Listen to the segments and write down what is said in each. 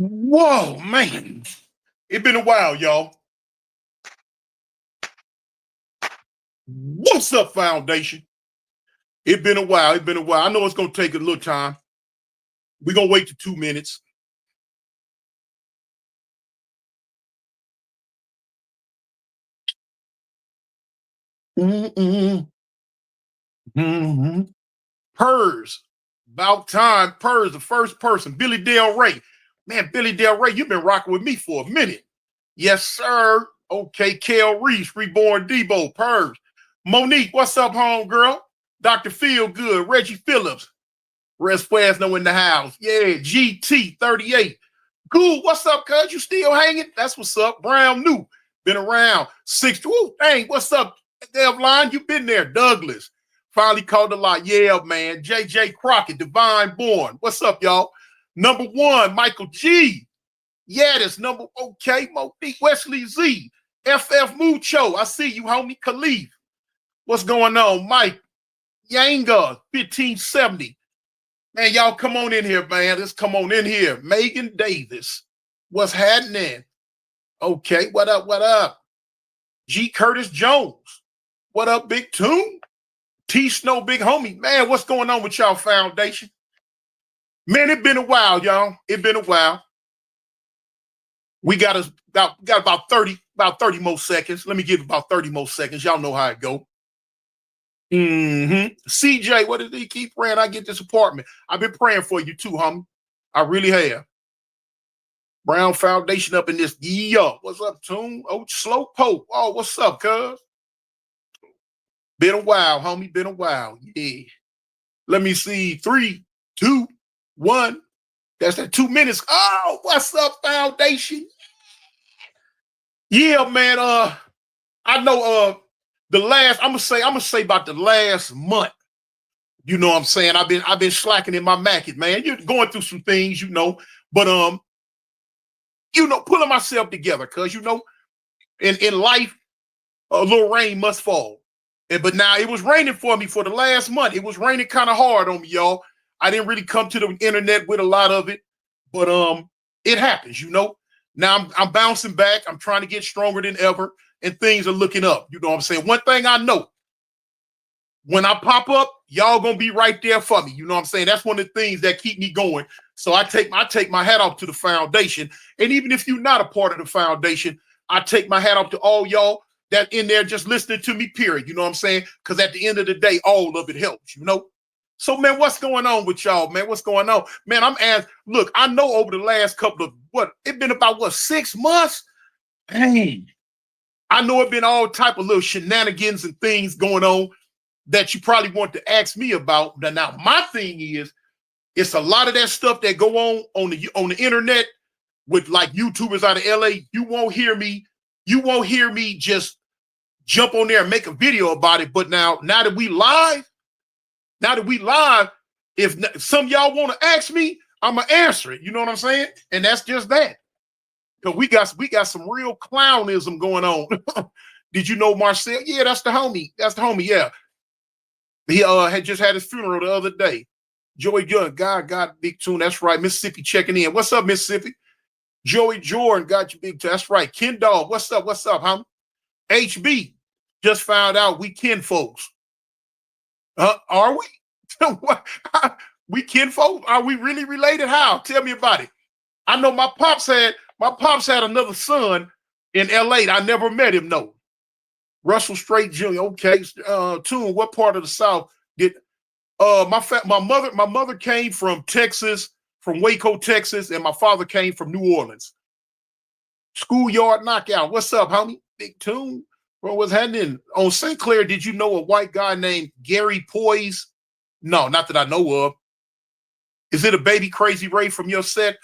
Whoa, man. It been a while, y'all. What's up, Foundation? It been a while. It been a while. I know it's going to take a little time. We're going to wait to 2 minutes. Purrs. About time. Purrs, the first person. Billy Del Rey. Man, Billy Del Rey, you've been rocking with me for a minute. Yes, sir. Okay, Kel Reese, Reborn Debo, Purrs. Monique, what's up, home girl? Dr. Feelgood, Reggie Phillips. Rest Fresno in the house. Yeah, GT38. Cool, what's up, cuz? You still hanging? That's what's up. Brown New, been around. 60. Ooh, dang, what's up, Devline? You been there. Douglas, finally called a lot. Yeah, man. JJ Crockett, Divine Born. What's up, y'all? Number one, Michael G. Yeah, that's number, okay. Monique, Wesley Z. FF Mucho. I see you, homie. Khalif. What's going on? Mike Yanga, 1570. Man, y'all come on in here, man. Let's come on in here. Megan Davis. What's happening? Okay, what up, what up? G. Curtis Jones. What up, Big Toon? T. Snow, Big Homie. Man, what's going on with y'all, Foundation? Man, it been a while, y'all. It been a while. We got about 30 more seconds. Let me give about 30 more seconds. Y'all know how it go. CJ, what did he keep praying? I get this apartment. I've been praying for you too, homie. I really have. Brown Foundation up in this. Yeah, what's up, Toon? Oh, Slow Pope. Oh, what's up, cuz? Been a while, homie. Been a while. Yeah. Let me see. 3, 2, 1. That's that 2 minutes. Oh, what's up, Foundation? Yeah, man. I know I'm gonna say about the last month. You know what I'm saying? I've been slacking in my market, man. You're going through some things, but pulling myself together, cause in life, a little rain must fall. But now it was raining for me for the last month. It was raining kind of hard on me, y'all. I didn't really come to the internet with a lot of it, but it happens, Now I'm bouncing back. I'm trying to get stronger than ever, and things are looking up. You know what I'm saying? One thing I know, when I pop up, y'all gonna be right there for me. You know what I'm saying? That's one of the things that keep me going. So I take my hat off to the Foundation. And even if you're not a part of the Foundation, I take my hat off to all y'all that in there just listening to me, period. You know what I'm saying? Because at the end of the day, all of it helps, So, man, what's going on with y'all, man? What's going on? Man, look, I know over the last couple of, it's been about, 6 months? Dang. I know it's been all type of little shenanigans and things going on that you probably want to ask me about. Now, my thing is, it's a lot of that stuff that go on the internet with like YouTubers out of LA. You won't hear me just jump on there and make a video about it. But now that we live, if some of y'all want to ask me, I'm gonna answer it. You know what I'm saying? And that's just that. Because we got some real clownism going on. Did you know Marcel? Yeah, that's the homie. Yeah. He had just had his funeral the other day. Joey Young, God got Big Tune. That's right. Mississippi checking in. What's up, Mississippi? Joey Jordan got you, Big Tune. That's right. Ken Dog, what's up, homie? HB just found out we kin folks. Are we? We kin folks? Are we really related? How? Tell me about it. I know my pops had another son in LA. I never met him, no. Russell Strait Jr. Okay. Tune, what part of the South did my mother came from Texas, from Waco, Texas, and my father came from New Orleans. Schoolyard knockout. What's up, homie? Big Tune. Bro, what's happening? On St. Clair, did you know a white guy named Gary Poise? No, not that I know of. Is it a baby Crazy Ray from your set?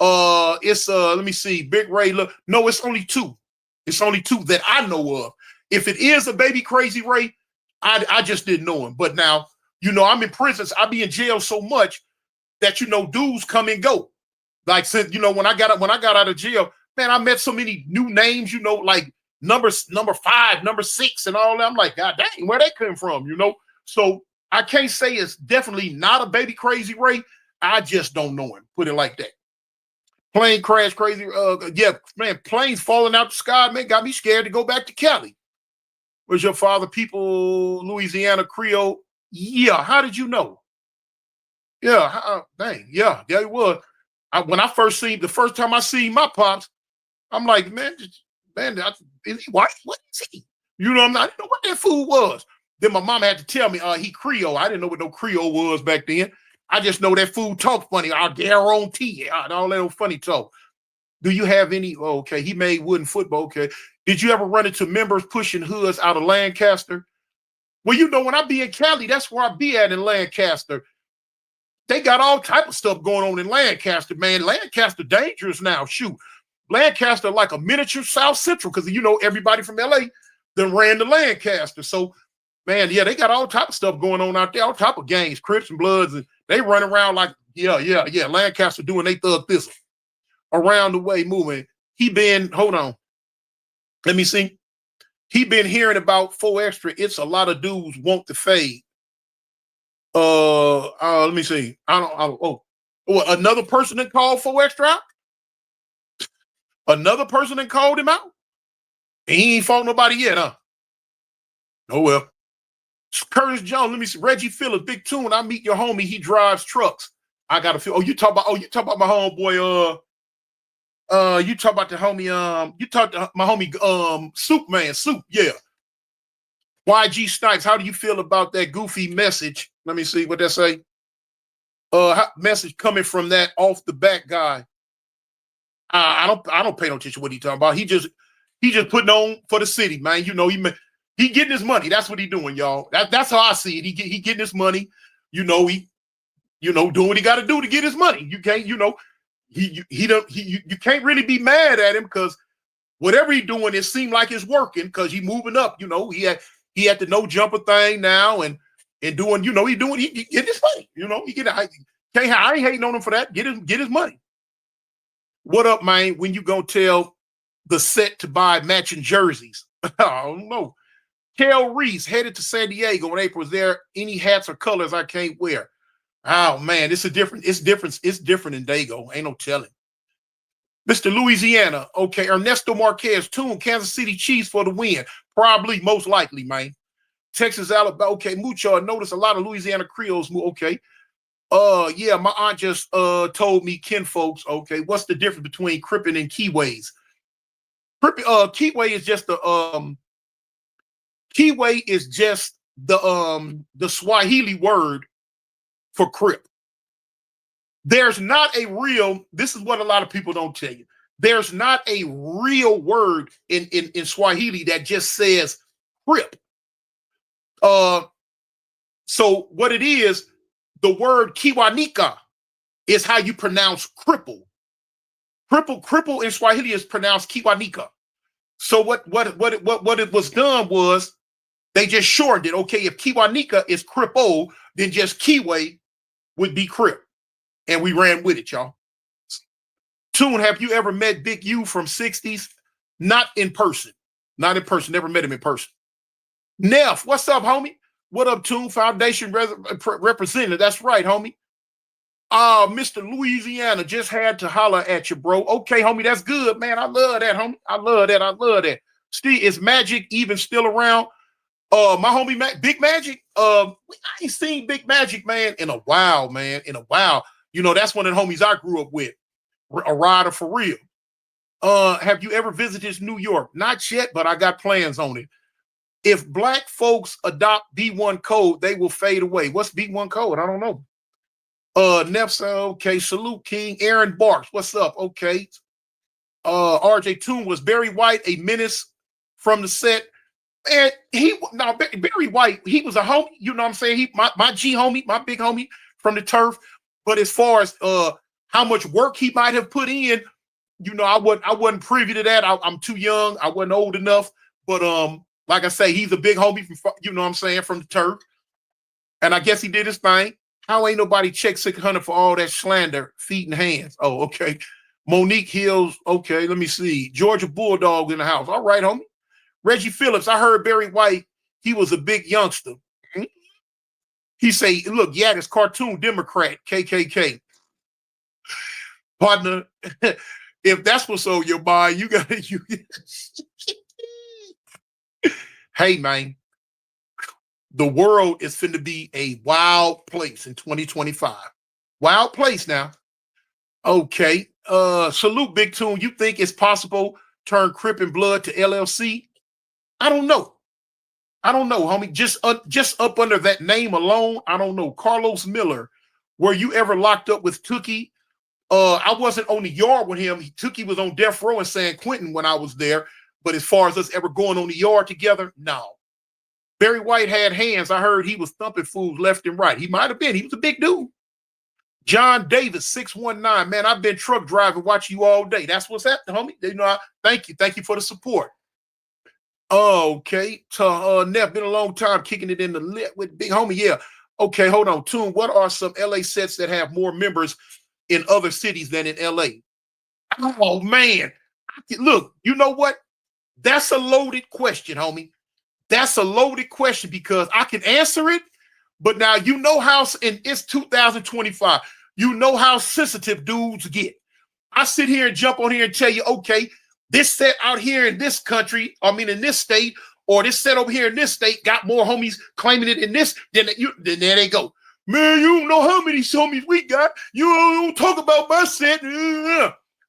It's let me see. Big Ray. Look, no, it's only 2. It's only 2 that I know of. If it is a baby Crazy Ray, I just didn't know him. But now, I'm in prison. I be in jail so much that dudes come and go. Like since when I got out of jail, man, I met so many new names. Like number 5, number 6, and all that. I'm like, God dang, where they came from? So I can't say it's definitely not a baby Crazy Ray. I just don't know him. Put it like that. Plane crash, crazy. Yeah, man, planes falling out the sky, man, got me scared to go back to Cali. Was your father people Louisiana Creole? Yeah. How did you know? Yeah. Dang. Yeah. Yeah, it was. When I first seen the first time I seen my pops, I'm like, man, is he white? What is he? You know, I didn't know what that food was. Then my mom had to tell me, he Creole. I didn't know what no Creole was back then. I just know that food talk funny. Our guarantee, all that old funny talk. Do you have any? Oh, okay, he made wooden football. Okay. Did you ever run into members pushing hoods out of Lancaster? Well, you know, when I be in Cali, that's where I be at in Lancaster. They got all type of stuff going on in Lancaster, man. Lancaster dangerous now. Shoot. Lancaster like a miniature South Central because, you know, everybody from LA then ran to Lancaster. So, man, yeah, they got all type of stuff going on out there, all type of gangs, Crips and Bloods, and they run around like, yeah, Lancaster doing they thug thistle around the way moving. Hold on. Let me see. He been hearing about 4 Extra. It's a lot of dudes want to fade. Let me see. Another person that called 4 Extra out? Another person that called him out? He ain't fought nobody yet, huh? Oh, well. Curtis Jones, let me see. Reggie Phillips, Big Tune. I meet your homie. He drives trucks. I got a feel. You talk about my homeboy, you talk about the homie, you talk to my homie, Soup Man, Soup, yeah. YG Snipes, how do you feel about that goofy message? Let me see what they say. Message coming from that off the back guy. I don't pay no attention to what he talking about. He just putting on for the city, man. You know, he getting his money. That's what he doing, y'all. That's how I see it. He getting his money. You know, doing what he got to do to get his money. You can't, you know, you can't really be mad at him because whatever he doing, it seemed like it's working because he moving up. You know, he had the no jumper thing now and doing, you know, he get his money. You know, I ain't hating on him for that. Get his money. What up, man? When you gonna tell the set to buy matching jerseys? I don't know. Kel Reese headed to San Diego in April. Is there any hats or colors I can't wear? Oh man, it's different in Dago. Ain't no telling. Mr. Louisiana, okay. Ernesto Marquez, Tune, Kansas City Chiefs for the win. Probably, most likely, man. Texas, Alabama, okay. Mucho, I noticed a lot of Louisiana Creoles. Okay. Yeah, my aunt just told me kinfolks, okay, what's the difference between Crippin and Keyways? Keyway is just the Swahili word for Crip. There's not a real, this is what a lot of people don't tell you. There's not a real word in Swahili that just says Crip. So what it is, the word Kiwanika is how you pronounce cripple. Cripple in Swahili is pronounced Kiwanika. So what it was done was they just shortened it. Okay, if Kiwanika is cripple, then just Kiwi would be Crip. And we ran with it, y'all. Tune, have you ever met Big U from 60s? Not in person. Not in person. Never met him in person. Neff, what's up, homie? What up, Tune? Foundation representative. That's right, homie. Mr. Louisiana, just had to holler at you, bro. Okay, homie, that's good, man. I love that, homie. I love that. Steve, is Magic even still around? My homie Big Magic. I ain't seen Big Magic, man, in a while, man. In a while. You know, that's one of the homies I grew up with. A rider for real. Have you ever visited New York? Not yet, but I got plans on it. If black folks adopt B1 code, they will fade away. What's B1 code? I don't know. Nefsa, okay. Salute King. Aaron Barks, what's up? Okay. RJ Toon, was Barry White a menace from the set? And Barry White, he was a homie, you know what I'm saying? My G homie, my big homie from the turf. But as far as how much work he might have put in, you know, I wasn't privy to that. I'm too young. I wasn't old enough. But like I say, he's a big homie from, you know what I'm saying, from the turf. And I guess he did his thing. How ain't nobody check 600 for all that slander, feet and hands? Oh, okay. Monique Hills, okay, let me see. Georgia Bulldog in the house. All right, homie. Reggie Phillips, I heard Barry White, he was a big youngster. He say, look, yeah, this cartoon Democrat, KKK. Partner, if that's what's on your mind, you got you. Hey, man, the world is finna be a wild place in 2025. Wild place now. Okay. Salute Big Tune. You think it's possible turn Crip and Blood to LLC? I don't know. I don't know, homie. Just up under that name alone, I don't know. Carlos Miller, were you ever locked up with Tookie? I wasn't on the yard with him. Tookie was on death row in San Quentin when I was there. But as far as us ever going on the yard together, no. Barry White had hands. I heard he was thumping fools left and right. He might have been. He was a big dude. John Davis, 619. Man, I've been truck driving, watching you all day. That's what's happening, homie. You know, thank you. Thank you for the support. Okay. Neff, been a long time kicking it in the lip with big homie. Yeah. Okay, hold on. Tune, what are some LA sets that have more members in other cities than in LA? Oh, man. Look, you know what? That's a loaded question, homie. That's a loaded question because I can answer it, but now you know how, and it's 2025. You know how sensitive dudes get. I sit here and jump on here and tell you, okay, this set out here in this country, I mean in this state, or this set over here in this state got more homies claiming it in this, then there they go. Man, you don't know how many homies we got. You don't talk about my set.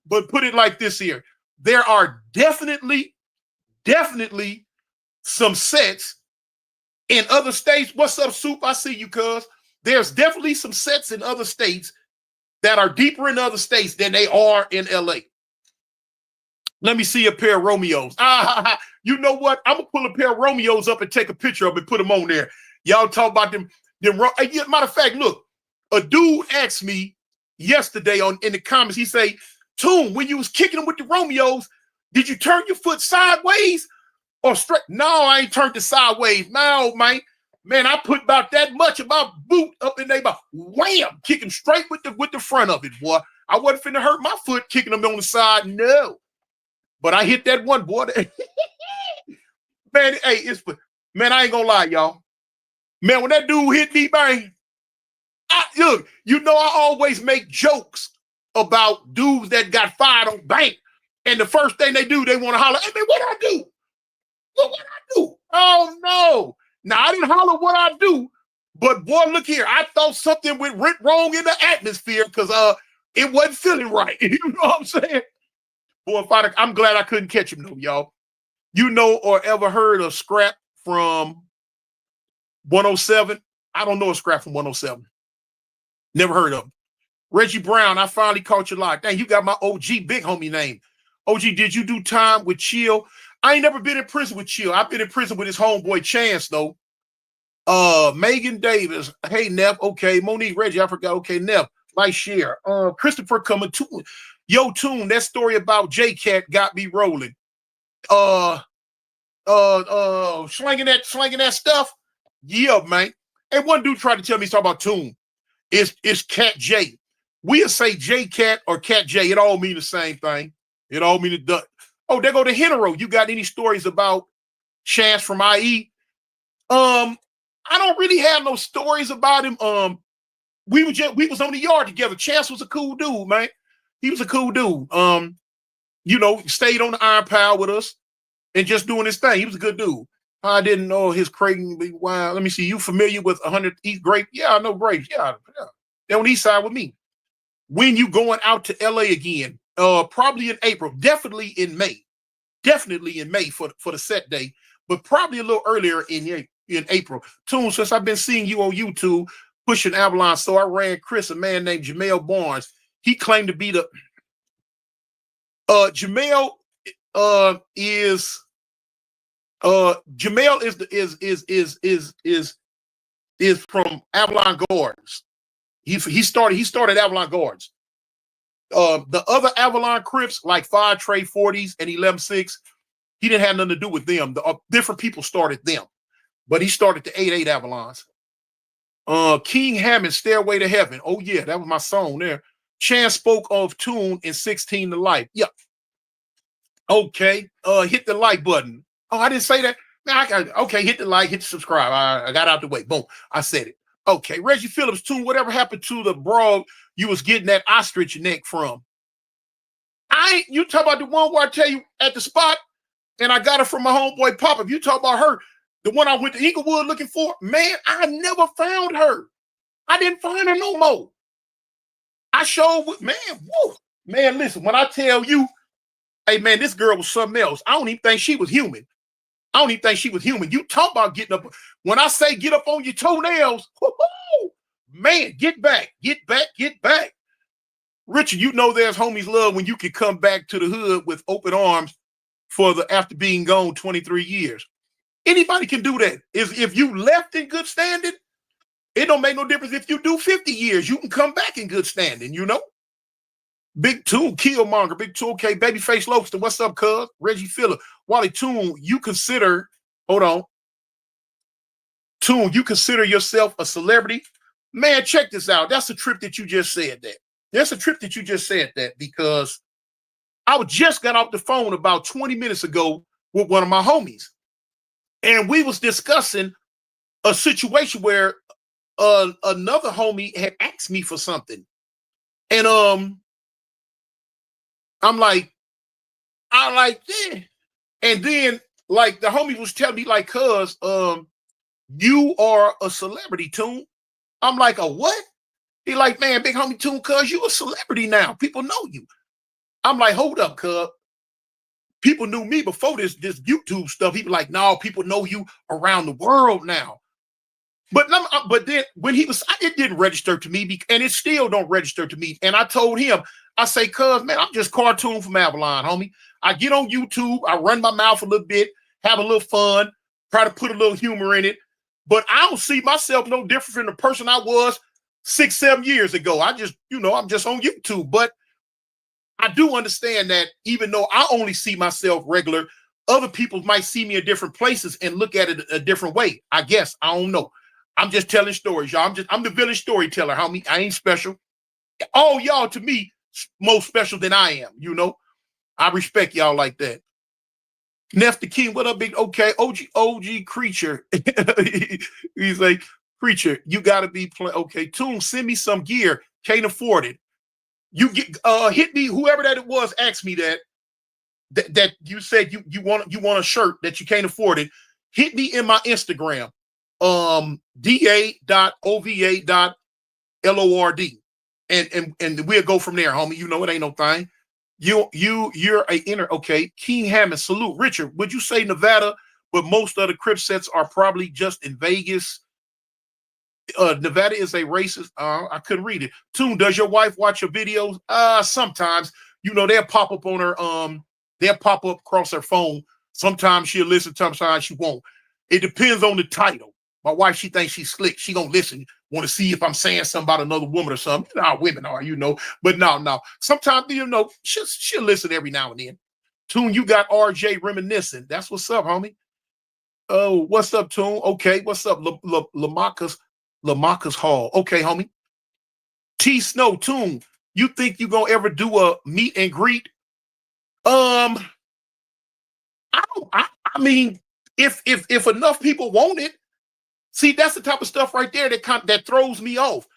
But put it like this here. There are definitely some sets in other states. What's up, Soup? I see you, cuz. There's definitely some sets in other states that are deeper in other states than they are in LA. Let me see a pair of Romeos. You know what? I'm gonna pull a pair of Romeos up and take a picture of them and put them on there. Y'all talk about them. Matter of fact, look, a dude asked me yesterday in the comments. He say, "Tune, when you was kicking them with the Romeos, did you turn your foot sideways or straight?" No, I ain't turned it sideways. No, man. Man, I put about that much of my boot up in there, about wham, kicking straight with the front of it, boy. I wasn't finna hurt my foot kicking them on the side, no. But I hit that one, boy. Man, hey, man, I ain't gonna lie, y'all. Man, when that dude hit me, man, look, you know I always make jokes about dudes that got fired on bank, and the first thing they do, they want to holler, "Hey, man, what I do? What I do?" Oh, no. Now, I didn't holler what I do, but boy, look here. I thought something went wrong in the atmosphere because it wasn't feeling right. You know what I'm saying? Boy, I'm glad I couldn't catch him, though, y'all. You know or ever heard of Scrap from 107? I don't know a Scrap from 107. Never heard of him. Reggie Brown, I finally caught you live. Dang, you got my OG big homie name. OG, did you do time with Chill? I ain't never been in prison with Chill. I've been in prison with his homeboy Chance, though. Megan Davis. Hey, Neff. Okay. Monique, Reggie, I forgot. Okay, Neff. Like, share. Christopher coming to Yo, Tune, that story about J-Cat got me rolling. Slinging that stuff. Yeah, man. And one dude tried to tell me he's talking about Tune. It's Cat J. We'll say J-Cat or Cat J. It all mean the same thing. It all mean the. Oh, there go to Henero. You got any stories about Chance from IE? I don't really have no stories about him. We was on the yard together. Chance was a cool dude, man. He was a cool dude. You know, stayed on the Iron Pile with us and just doing his thing. He was a good dude. I didn't know his Creighton. Wow. Let me see. You familiar with 100 East Grape? Yeah, I know Grapes. Yeah. They're on the east side with me. When you going out to LA again? Probably in April. Definitely in May. Definitely in May for the set day, but probably a little earlier in April. Tune, since I've been seeing you on YouTube pushing Avalon, so I ran Chris, a man named Jamel Barnes. He claimed to be the Jamel is from Avalon Gardens. He started Avalon Gardens. The other Avalon Crips, like 5 Trey 40s and 11-6, he didn't have nothing to do with them. Different people started them, but he started the 8-8 Avalons. King Hammond, Stairway to Heaven. Oh, yeah, that was my song there. Chance spoke of Tune in 16 to Life. Yeah. Okay. Hit the like button. Oh, I didn't say that. Okay, hit the like, hit the subscribe. I got out the way. Boom. I said it. Okay. Reggie Phillips, Tune, whatever happened to the broad you was getting that ostrich neck from? You talk about the one where I tell you at the spot, and I got her from my homeboy Pop. If you talk about her, the one I went to Inglewood looking for, man, I never found her. I didn't find her no more. I showed, man, whoa. Man, listen, when I tell you, hey, man, this girl was something else. I don't even think she was human. I don't even think she was human. You talk about getting up. When I say get up on your toenails, man, get back, get back, get back. Richard, you know there's homies love when you can come back to the hood with open arms after being gone 23 years. Anybody can do that. If you left in good standing, it don't make no difference if you do 50 years. You can come back in good standing, you know? Big Toon, Killmonger, Big 2OK, Babyface Lobster, what's up, cuz? Reggie Filler, Wally Toon, you consider, hold on. Toon, you consider yourself a celebrity? Man, check this out. That's a trip that you just said that. That's a trip that you just said that because I just got off the phone about 20 minutes ago with one of my homies. And we was discussing a situation where another homie had asked me for something. And I'm like, yeah. And then like the homie was telling me like, cuz you are a celebrity, Toon. I'm like, a what? He like, man, big homie Toon, cuz you a celebrity now. People know you. I'm like, hold up, cuz. People knew me before this YouTube stuff. He be like, no, people know you around the world now. But then when it didn't register to me, and it still don't register to me. And I told him, I say, cuz, man, I'm just Cartoon from Avalon, homie. I get on YouTube, I run my mouth a little bit, have a little fun, try to put a little humor in it. But I don't see myself no different from the person I was 6-7 years ago. I just, I'm just on YouTube. But I do understand that even though I only see myself regular, other people might see me in different places and look at it a different way. I guess. I don't know. I'm just telling stories, y'all. I'm the village storyteller, homie. I ain't special. All y'all to me more special than I am, I respect y'all like that. Neff the King, what up, big okay? OG Creature. He's like, Creature, you gotta be okay. Toon, send me some gear. Can't afford it. You get hit me, whoever that it was, asked me that you said you want a shirt that you can't afford it. Hit me in my Instagram, da.ova.lord. And we'll go from there, homie. It ain't no thing. You're a inner, okay. King Hammond, salute. Richard, would you say Nevada, but most of the Crip sets are probably just in Vegas? Nevada is a racist. I couldn't read it. Toon, does your wife watch your videos? Sometimes, they'll pop up on her, they'll pop up across her phone. Sometimes she'll listen, sometimes she won't. It depends on the title. My wife, she thinks she's slick. She gonna listen, want to see if I'm saying something about another woman or something. How women are, But no. Sometimes, she'll listen every now and then. Toon, you got RJ reminiscing. That's what's up, homie. Oh, what's up, Toon? Okay, what's up, Lamacas Hall. Okay, homie. T Snow, Toon, you think you gonna ever do a meet and greet? I mean, if enough people want it, see, that's the type of stuff right there that throws me off.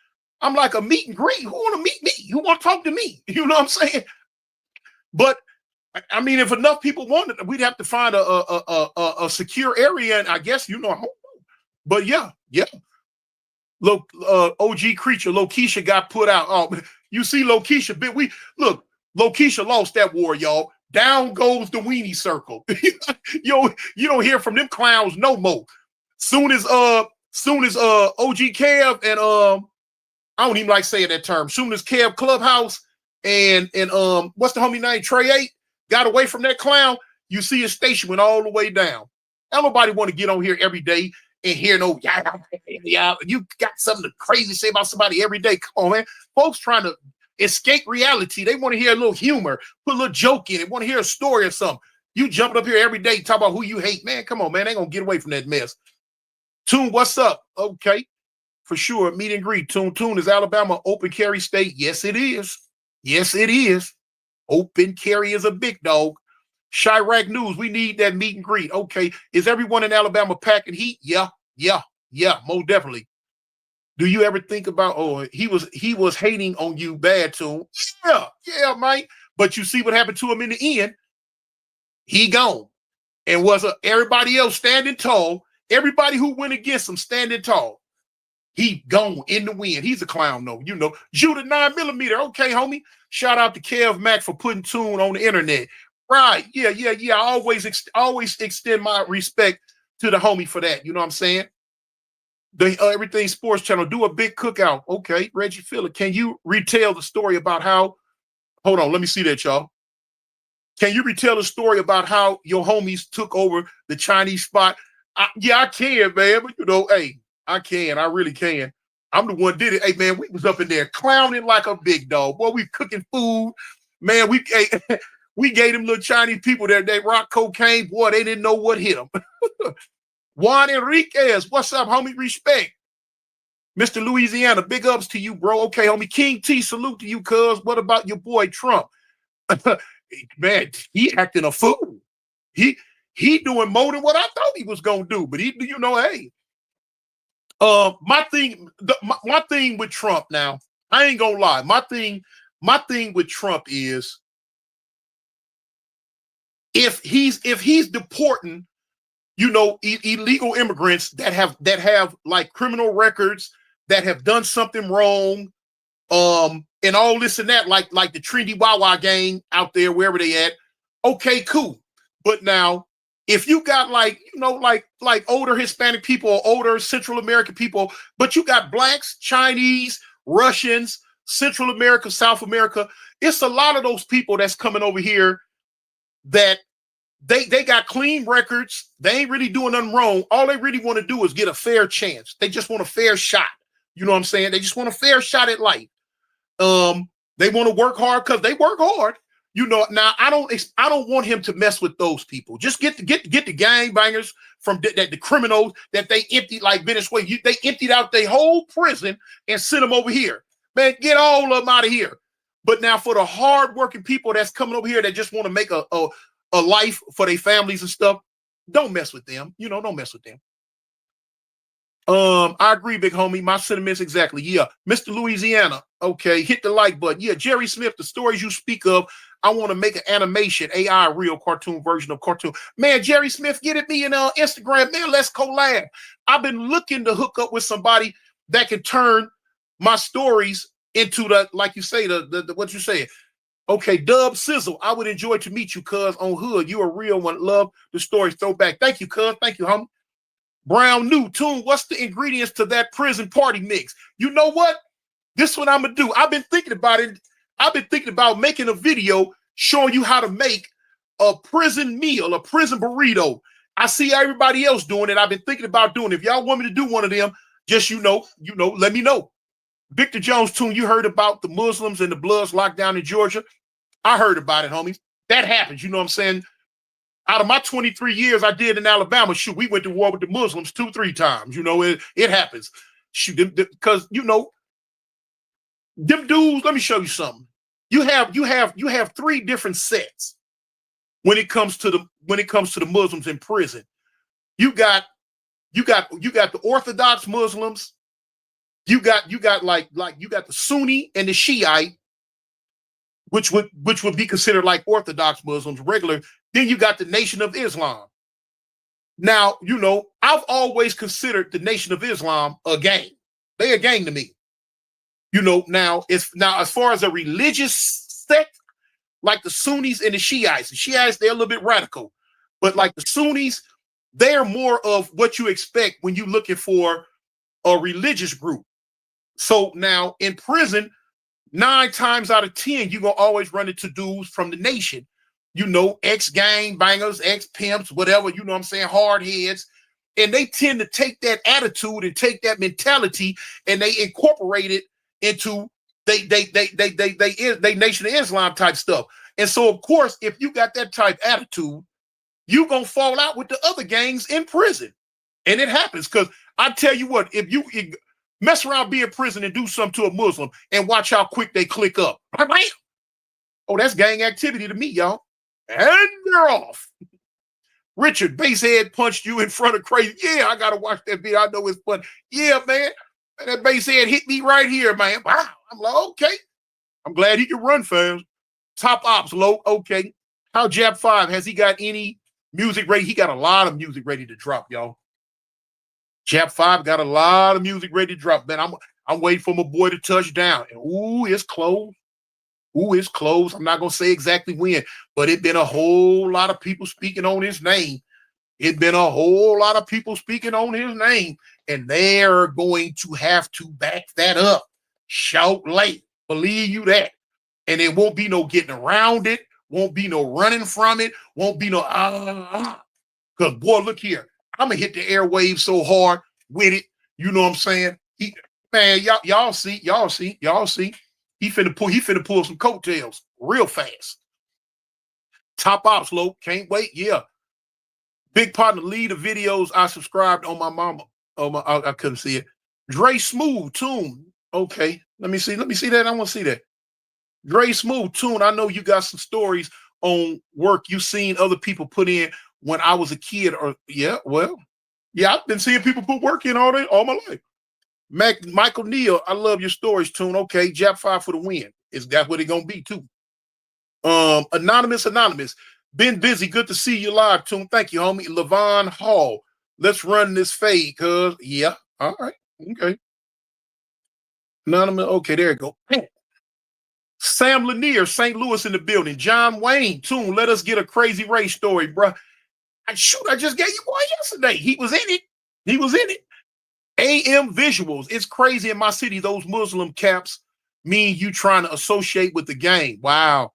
I'm like, a meet and greet. Who want to meet me? Who want to talk to me? You know what I'm saying? But I mean, if enough people want it, we'd have to find a secure area, and I guess But yeah. Look, OG Creature, Lokisha got put out. Oh, you see, Lokisha, Lokisha lost that war, y'all. Down goes the weenie circle. You don't hear from them clowns no more. Soon as OG Kev and I don't even like saying that term. Soon as Kev Clubhouse and what's the homie name? Trey 8 got away from that clown, you see his station went all the way down. Nobody want to get on here every day and hear yeah, you got something crazy to say about somebody every day. Come on, man. Folks trying to escape reality. They want to hear a little humor, put a little joke in it, want to hear a story or something. You jumping up here every day, talk about who you hate. Man, come on, man. They ain't gonna get away from that mess. Toon, what's up? Okay, for sure. Meet and greet. Toon, is Alabama open carry state? Yes, it is. Yes, it is. Open carry is a big dog. Chirac News, we need that meet and greet. Okay, is everyone in Alabama packing heat? Yeah, most definitely. Do you ever think about, he was hating on you bad, Toon? Yeah, man. But you see what happened to him in the end. He gone. And everybody else standing tall. Everybody who went against him standing tall. He gone in the wind. He's a clown, though. You know, Judah 9mm. Okay, homie. Shout out to Kev Mack for putting tune on the internet. Right. Yeah. I always extend my respect to the homie for that. You know what I'm saying? The Everything Sports Channel, do a big cookout. Okay, Reggie Phillip, can you retell the story about how, hold on, let me see that, y'all. Can you retell the story about how your homies took over the Chinese spot? Yeah, I can, man. But, you know, hey, I can. I really can. I'm the one did it. Hey, man, we was up in there clowning like a big dog. Boy, we cooking food. Man, we gave them little Chinese people that they rock cocaine. Boy, they didn't know what hit them. Juan Enriquez, what's up, homie? Respect. Mr. Louisiana, big ups to you, bro. Okay, homie. King T, salute to you, cuz. What about your boy Trump? Man, he acting a fool. He doing more than what I thought he was gonna do. But you know, hey. My thing with Trump now, I ain't gonna lie. My thing with Trump is if he's deporting, you know, illegal immigrants that have like criminal records, that have done something wrong, and all this and that, like the Trendy Wawa gang out there, wherever they at. Okay, cool. But now, if you got like older Hispanic people or older Central American people, but you got blacks, Chinese, Russians, Central America, South America, it's a lot of those people that's coming over here that they got clean records. They ain't really doing nothing wrong. All they really want to do is get a fair chance. They just want a fair shot. You know what I'm saying? They just want a fair shot at life. They want to work hard because they work hard. You know, now I don't want him to mess with those people. Just get the gangbangers from the criminals that they emptied like Venezuela. They emptied out their whole prison and sent them over here. Man, get all of them out of here. But now for the hardworking people that's coming over here that just want to make a life for their families and stuff, don't mess with them. You know, don't mess with them. I agree, big homie. My sentiments exactly. Yeah. Mr. Louisiana. Okay. Hit the like button. Yeah. Jerry Smith, the stories you speak of, I want to make an animation, AI, real cartoon version of cartoon. Man, Jerry Smith, get at me in Instagram. Man, let's collab. I've been looking to hook up with somebody that can turn my stories into the, like you say, the what you say. Okay, Dub Sizzle. I would enjoy to meet you, cuz, on Hood. You a real one. Love the stories. Throwback. Thank you, cuz. Thank you, homie. Brown New Tune, what's the ingredients to that prison party mix? You know what? This is what I'm gonna do. I've been thinking about it. I've been thinking about making a video showing you how to make a prison meal, a prison burrito. I see everybody else doing it. I've been thinking about doing it. If y'all want me to do one of them, just you know, let me know. Victor Jones Tune, you heard about the Muslims and the Bloods locked down in Georgia? I heard about it, homies. That happens. You know what I'm saying? Out of my 23 years I did in Alabama, shoot, we went to war with the Muslims 2-3 times. You know, it happens. Shoot, because you know, them dudes. Let me show you something. You have 3 different sets when it comes to the Muslims in prison. You got the Orthodox Muslims. You got like you got the Sunni and the Shiite, which would be considered like Orthodox Muslims, regular. Then you got the Nation of Islam. Now, you know, I've always considered the Nation of Islam a gang. They a gang to me. You know, now as far as a religious sect, like the Sunnis and the Shiites they're a little bit radical, but like the Sunnis, they're more of what you expect when you're looking for a religious group. So now in prison, 9 times out of 10, you're gonna always run into dudes from the Nation, you know, ex-gang bangers, ex-pimps, whatever, you know what I'm saying, hard heads. And they tend to take that attitude and take that mentality and they incorporate it into they Nation of Islam type stuff. And so, of course, if you got that type attitude, you're gonna fall out with the other gangs in prison. And it happens because I tell you what, if you mess around, be in prison and do something to a Muslim and watch how quick they click up. Oh, that's gang activity to me, y'all. And they're off. Richard, Basehead punched you in front of crazy. Yeah, I gotta watch that video. I know it's fun. Yeah, man. That Basehead hit me right here, man. Wow. I'm like, okay. I'm glad he can run fast. Top ops, low. Okay. How Jap 5? Has he got any music ready? He got a lot of music ready to drop, y'all. Jap 5 got a lot of music ready to drop. Man, I'm waiting for my boy to touch down. And ooh, it's close. Ooh, it's close. I'm not gonna say exactly when, but it been a whole lot of people speaking on his name. It been a whole lot of people speaking on his name, and they're going to have to back that up. Shout late. Believe you that. And it won't be no getting around it, won't be no running from it, won't be no because boy, look here. I'm gonna hit the airwaves so hard with it. You know what I'm saying? Man, y'all see. He finna pull some coattails real fast. Top ops, low. Can't wait. Yeah. Big partner, lead the videos I subscribed on my mama. Oh my, I couldn't see it. Dre Smooth Tune. Okay, let me see that. I want to see that. Dre Smooth Tune. I know you got some stories on work you seen other people put in when I was a kid. Or yeah, I've been seeing people put work in all my life. Michael Neal, I love your stories, Tune. Okay, Jap 5 for the win. That's what it gonna be too. Anonymous. Been busy. Good to see you live, Tune. Thank you, homie. Levon Hall. Let's run this fade, cuz. Yeah. All right. Okay. Anonymous. Okay, there you go. Sam Lanier, St. Louis in the building. John Wayne, Tune. Let us get a crazy race story, bro. I just gave you one yesterday. He was in it. AM Visuals. It's crazy in my city. Those Muslim caps mean you trying to associate with the gang. Wow.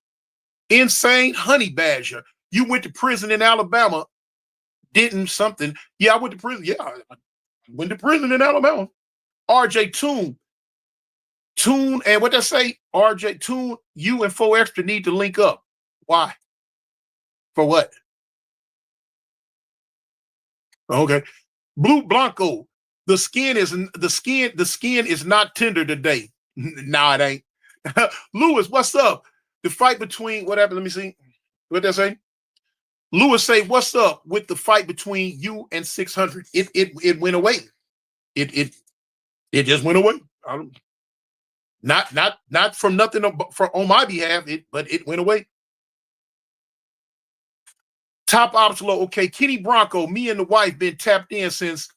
Insane Honey Badger. You went to prison in Alabama. Didn't something. Yeah, I went to prison. Yeah, I went to prison in Alabama. RJ Tune, and what they say? RJ Tune, you and 4 Extra need to link up. Why? For what? Okay. Blue Blanco. The skin is not tender today. Nah, it ain't. Lewis, what's up? The fight between what happened? Let me see. What they say? Lewis say, what's up with the fight between you and 600? It went away. It just went away. Not from nothing on my behalf, but it went away. Top ops low. Okay, Kenny Bronco, me and the wife been tapped in since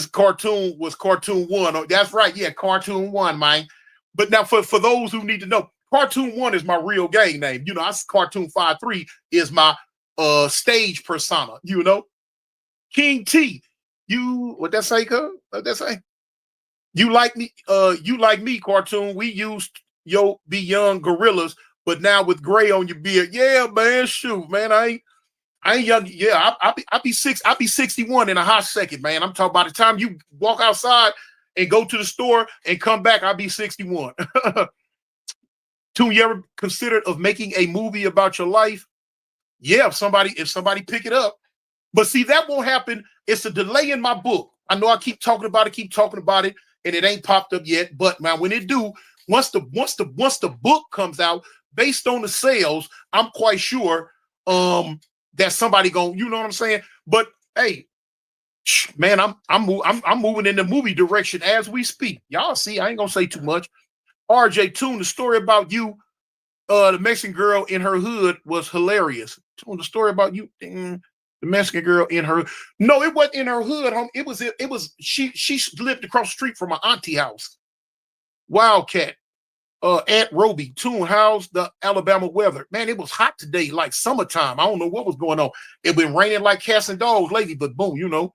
Cartoon was Cartoon 1. Oh, that's right. Yeah, Cartoon 1, man. But now for those who need to know, Cartoon 1 is my real gang name. You know, Cartoon 5-3 is my stage persona, you know. King T, what that say, cuz? What that say? You like me, Cartoon. We used be young gorillas, but now with gray on your beard. Yeah, man, shoot, man. I ain't young. Yeah, I'll be 61 in a hot second, man. I'm talking by the time you walk outside and go to the store and come back, I'll be 61. Tune, you ever considered of making a movie about your life? Yeah, if somebody pick it up. But see, that won't happen. It's a delay in my book. I know I keep talking about it, and it ain't popped up yet. But man, when it do, once the book comes out, based on the sales, I'm quite sure that somebody going, you know what I'm saying? But hey, man, I'm moving in the movie direction as we speak. Y'all see, I ain't gonna say too much. RJ Tune, the story about you, the Mexican girl in her hood was hilarious. Tune, the story about you, the Mexican girl in her. No, it wasn't in her hood. It was she lived across the street from my auntie house. Wildcat. Aunt Roby, Tune, how's the Alabama weather? Man, it was hot today, like summertime. I don't know what was going on. It been raining like cats and dogs lately, but boom, you know.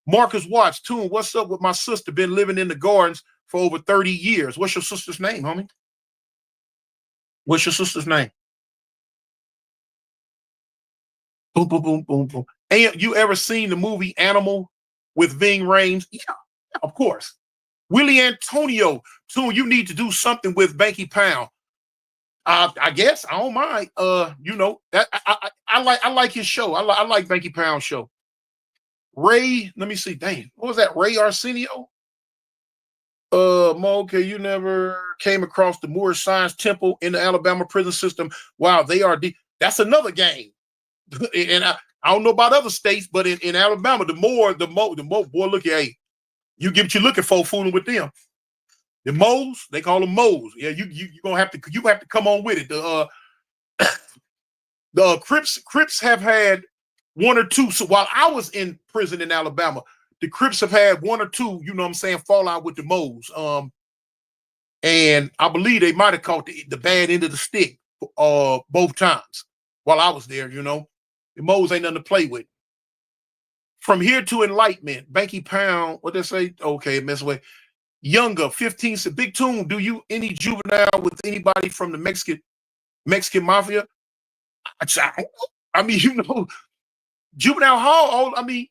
Marcus Watts, Tune, what's up with my sister? Been living in the gardens for over 30 years. What's your sister's name, homie? What's your sister's name? Boom, boom, boom, boom, boom. And you ever seen the movie Animal with Ving Rhames? Yeah, of course. Willie Antonio, Tune, you need to do something with Banky Pound. I guess I don't mind. You know that I like his show. I like Banky Pound's show. Ray, let me see. Dang, what was that? Ray Arsenio. Okay, you never came across the Moorish Science Temple in the Alabama prison system. Wow, they are that's another game. And I don't know about other states, but in Alabama, the more, boy, look at, hey, you get what you're looking for, fooling with them. The Moes, they call them Moes. Yeah, you gonna have to come on with it. The Crips have had one or two. So while I was in prison in Alabama, the Crips have had one or two, you know what I'm saying, fallout with the Moes. And I believe they might have caught the bad end of the stick both times while I was there, you know. The Moes ain't nothing to play with. From here to enlightenment, Banky Pound, what they say? Okay, mess away. Younger, 15, said, Big Tune, do you any juvenile with anybody from the Mexican mafia? I mean, you know, juvenile hall. I mean,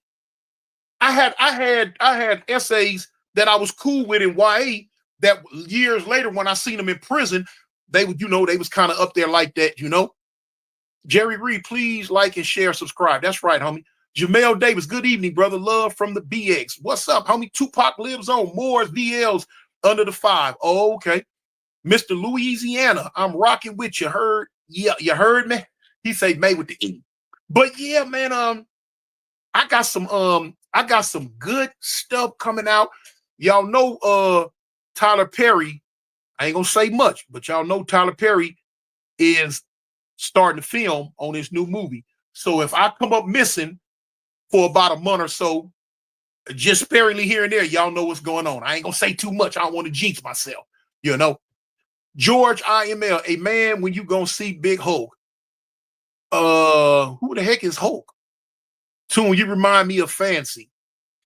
I had essays that I was cool with in YA that years later when I seen them in prison, they would, you know, they was kind of up there like that, you know. Jerry Reed, please like and share, subscribe. That's right, homie. Jamel Davis, good evening, brother. Love from the BX. What's up, homie? Tupac lives on. Moore's VLs under the 5. Oh, okay. Mr. Louisiana, I'm rocking with you. Heard? Yeah, you heard me? He say made with the E. But yeah, man, I got some good stuff coming out. Y'all know Tyler Perry. I ain't gonna say much, but y'all know Tyler Perry is starting to film on his new movie. So if I come up missing for about a month or so, just sparingly here and there, y'all know what's going on. I ain't gonna say too much. I don't want to jinx myself, you know. George IML, a man, when you gonna see Big Hulk? Who the heck is Hulk? Tune, you remind me of Fancy.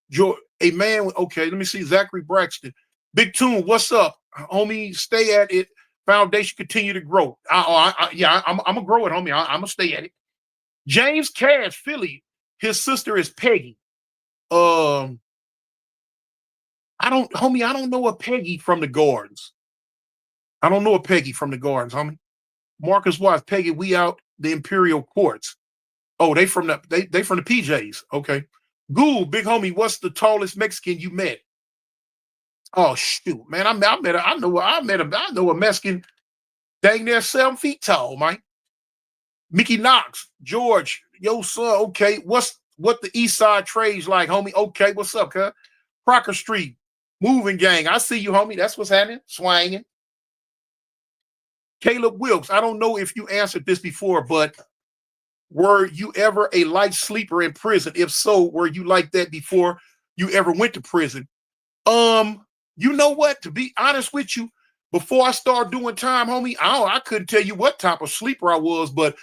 George, a man. Okay, let me see. Zachary Braxton, Big Tune, what's up, homie? Stay at it. Foundation continue to grow. Yeah, I'm gonna grow it, homie. I'm gonna stay at it. James Cash, Philly. His sister is Peggy. I don't know a Peggy from the Gardens. I don't know a Peggy from the Gardens, homie. Marcus Watts, Peggy, we out the Imperial Courts. Oh, they from the PJs. Okay. Ghoul, big homie, what's the tallest Mexican you met? Oh shoot, man. I know a Mexican dang near 7 feet tall, man. Mickey Knox, George, yo, sir, okay. What the East Side trades like, homie? Okay, what's up, cuz? Crocker Street, moving gang. I see you, homie. That's what's happening. Swanging. Caleb Wilkes, I don't know if you answered this before, but were you ever a light sleeper in prison? If so, were you like that before you ever went to prison? You know what? To be honest with you, before I started doing time, homie, I couldn't tell you what type of sleeper I was, but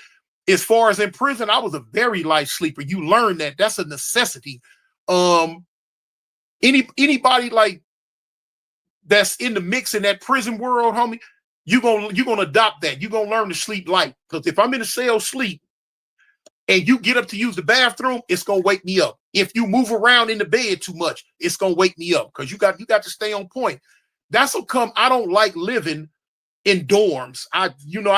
as far as in prison, I was a very light sleeper. You learn that. That's a necessity. Anybody like that's in the mix in that prison world, homie, you're gonna adopt that. You're gonna learn to sleep light. Because if I'm in a cell sleep and you get up to use the bathroom, it's gonna wake me up. If you move around in the bed too much, it's gonna wake me up because you got to stay on point. That's how come I don't like living in dorms. I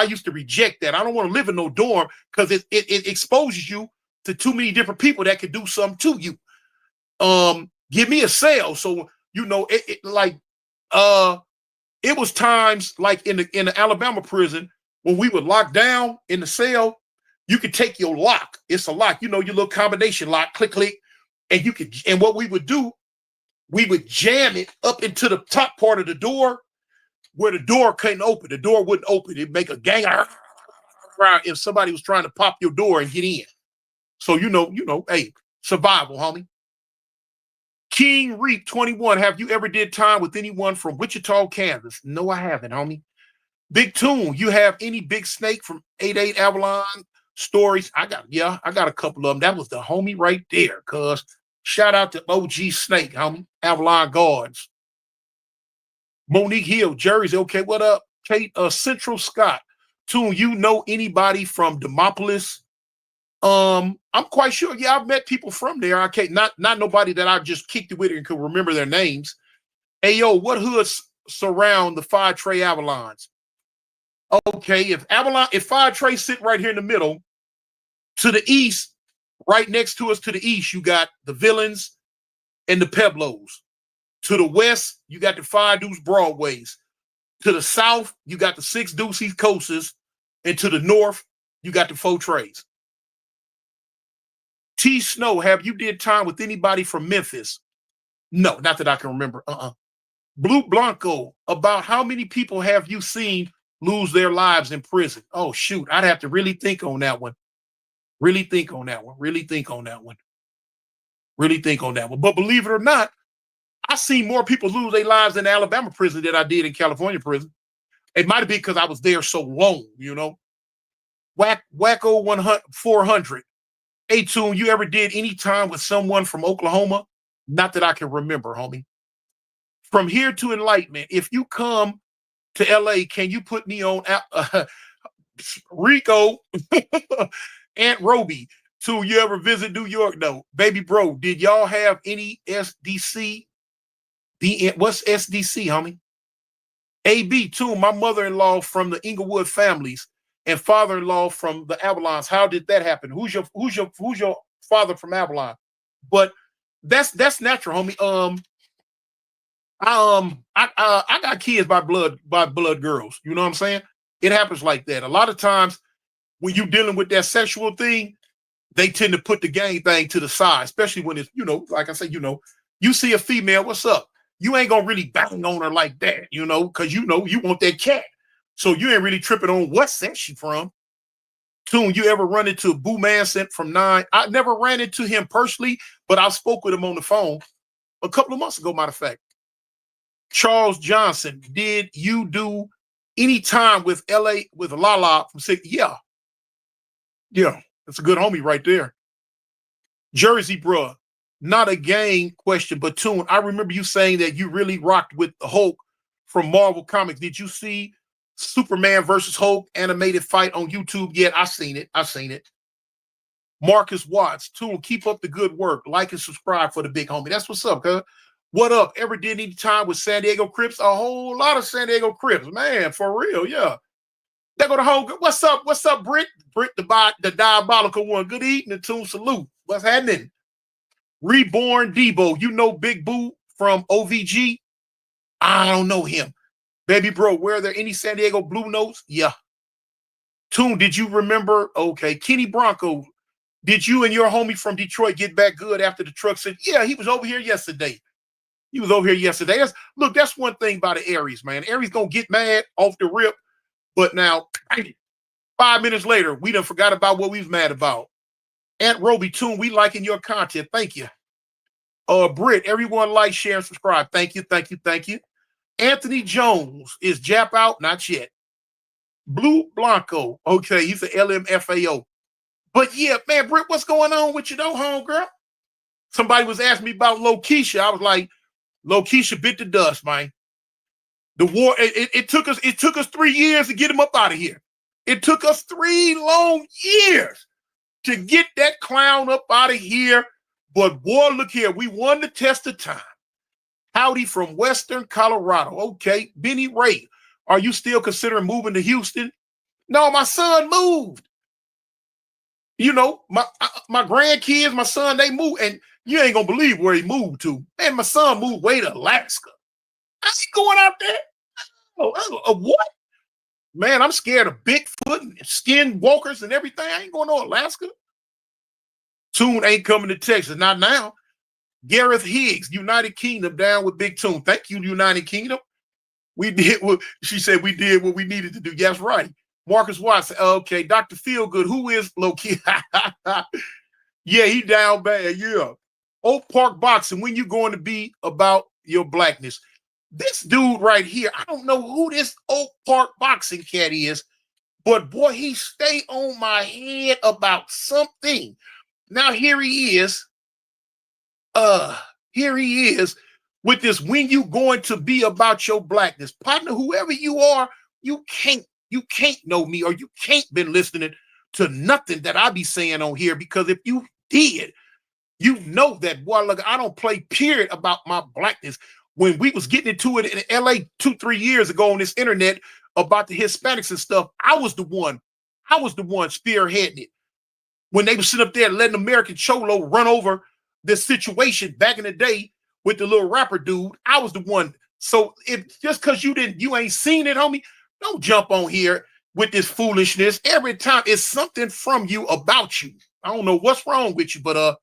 used to reject that. I don't want to live in no dorm because it exposes you to too many different people that could do something to you. Give me a cell. So it was times like in the Alabama prison when we would lock down in the cell, you could take your lock. It's a lock, your little combination lock, click, click. And what we would do, we would jam it up into the top part of the door where the door couldn't open. The door wouldn't open. It'd make a gang if somebody was trying to pop your door and get in. So, hey, survival, homie. King Reap 21, have you ever did time with anyone from Wichita, Kansas? No, I haven't, homie. Big Tune, you have any Big Snake from 88 Avalon stories? I got a couple of them. That was the homie right there, cuz. Shout out to OG Snake, homie. Avalon Guards. Monique Hill, Jersey. Okay, what up? Kate, Central Scott. Tune, you know anybody from Demopolis? I'm quite sure. Yeah, I've met people from there. I can't not nobody that I just kicked it with and could remember their names. Hey, yo, what hoods surround the Five Trey Avalons? Okay, if Five Trey sit right here in the middle, to the east, right next to us to the east, you got the Villains and the Peblos. To the west, you got the Five Deuce Broadways. To the south, you got the Six Deuce East Coasters. And to the north, you got the Four Trays. T. Snow, have you did time with anybody from Memphis? No, not that I can remember. Blue Blanco, about how many people have you seen lose their lives in prison? Oh, shoot. I'd have to really think on that one. Really think on that one. Really think on that one. Really think on that one. But believe it or not, I seen more people lose their lives in Alabama prison than I did in California prison. It might have been because I was there so long, you know. Wacko 100, 400. Hey, Tune, you ever did any time with someone from Oklahoma? Not that I can remember, homie. From here to enlightenment, if you come to LA, can you put me on Rico, Aunt Roby? Tune, you ever visit New York? No. Baby bro, did y'all have any SDC? What's SDC, homie? AB, too, my mother-in-law from the Inglewood families and father-in-law from the Avalons. How did that happen? Who's your father from Avalon? But that's natural, homie. I got kids by blood girls. You know what I'm saying? It happens like that. A lot of times when you're dealing with that sexual thing, they tend to put the gang thing to the side, especially when it's, you know, like I said, you know, you see a female, what's up? You ain't gonna really bang on her like that, you know, because you know you want that cat. So you ain't really tripping on what sex she from. Tune, you ever run into Boo Manson from 9? I never ran into him personally, but I spoke with him on the phone a couple of months ago, matter of fact. Charles Johnson, did you do any time with LA with Lala from 6? Yeah. Yeah, that's a good homie right there. Jersey, bruh. Not a gang question, but Tune, I remember you saying that you really rocked with the Hulk from Marvel Comics. Did you see Superman versus Hulk animated fight on YouTube yet? I seen it. I seen it. Marcus Watts, Tune, keep up the good work. Like and subscribe for the big homie. That's what's up, cuz. What up? Ever did any time with San Diego Crips? A whole lot of San Diego Crips, man, for real, yeah. There go the whole. What's up? What's up, Britt? Britt, the diabolical one. Good evening, Tune. Salute. What's happening? Reborn Debo, you know Big Boo from OVG? I don't know him. Baby bro, were there any San Diego Blue Notes? Yeah. Tune, did you remember? Okay. Kenny Bronco, did you and your homie from Detroit get back good after the truck said, yeah, he was over here yesterday. He was over here yesterday. Look, that's one thing about the Aries, man. Aries gonna get mad off the rip, but now 5 minutes later, we done forgot about what we was mad about. Aunt Roby, Tune, we liking your content. Thank you. Britt, everyone like, share, and subscribe. Thank you, thank you, thank you. Anthony Jones, is Jap out? Not yet. Blue Blanco, okay, he's an LMFAO. But yeah, man, Britt, what's going on with you though, homegirl? Somebody was asking me about Lokeisha. I was like, Lokeisha bit the dust, man. The war, it took us 3 years to get him up out of here. It took us 3 long years to get that clown up out of here. But boy, look here, we won the test of time. Howdy from Western Colorado. Okay, Benny Ray, are you still considering moving to Houston? No, my son moved. You know, my grandkids, my son, they moved, and you ain't gonna believe where he moved to. Man, my son moved way to Alaska. I ain't going out there. What? Man, I'm scared of Bigfoot and skinwalkers and everything. I ain't going to Alaska. Tune ain't coming to Texas. Not now. Gareth Higgs, United Kingdom, down with Big Tune. Thank you, United Kingdom. We did what she said we did what we needed to do. Yes, right. Marcus Watson. Okay, Dr. Feelgood, who is low-key? Yeah, he down bad. Yeah. Oak Park Boxing, when you going to be about your blackness? This dude right here, I don't know who this Oak Park Boxing cat is, but boy, he stay on my head about something. Now here he is. Here he is with this when you going to be about your blackness. Partner, whoever you are, you can't know me, or you can't been listening to nothing that I be saying on here, because if you did, you know that, boy, look, I don't play period about my blackness. When we was getting into it in LA 2-3 years ago on this internet about the Hispanics and stuff, I was the one spearheading it. When they were sitting up there letting American Cholo run over this situation back in the day with the little rapper dude, I was the one. So if just because you ain't seen it, homie, don't jump on here with this foolishness. Every time it's something from you about you. I don't know what's wrong with you, but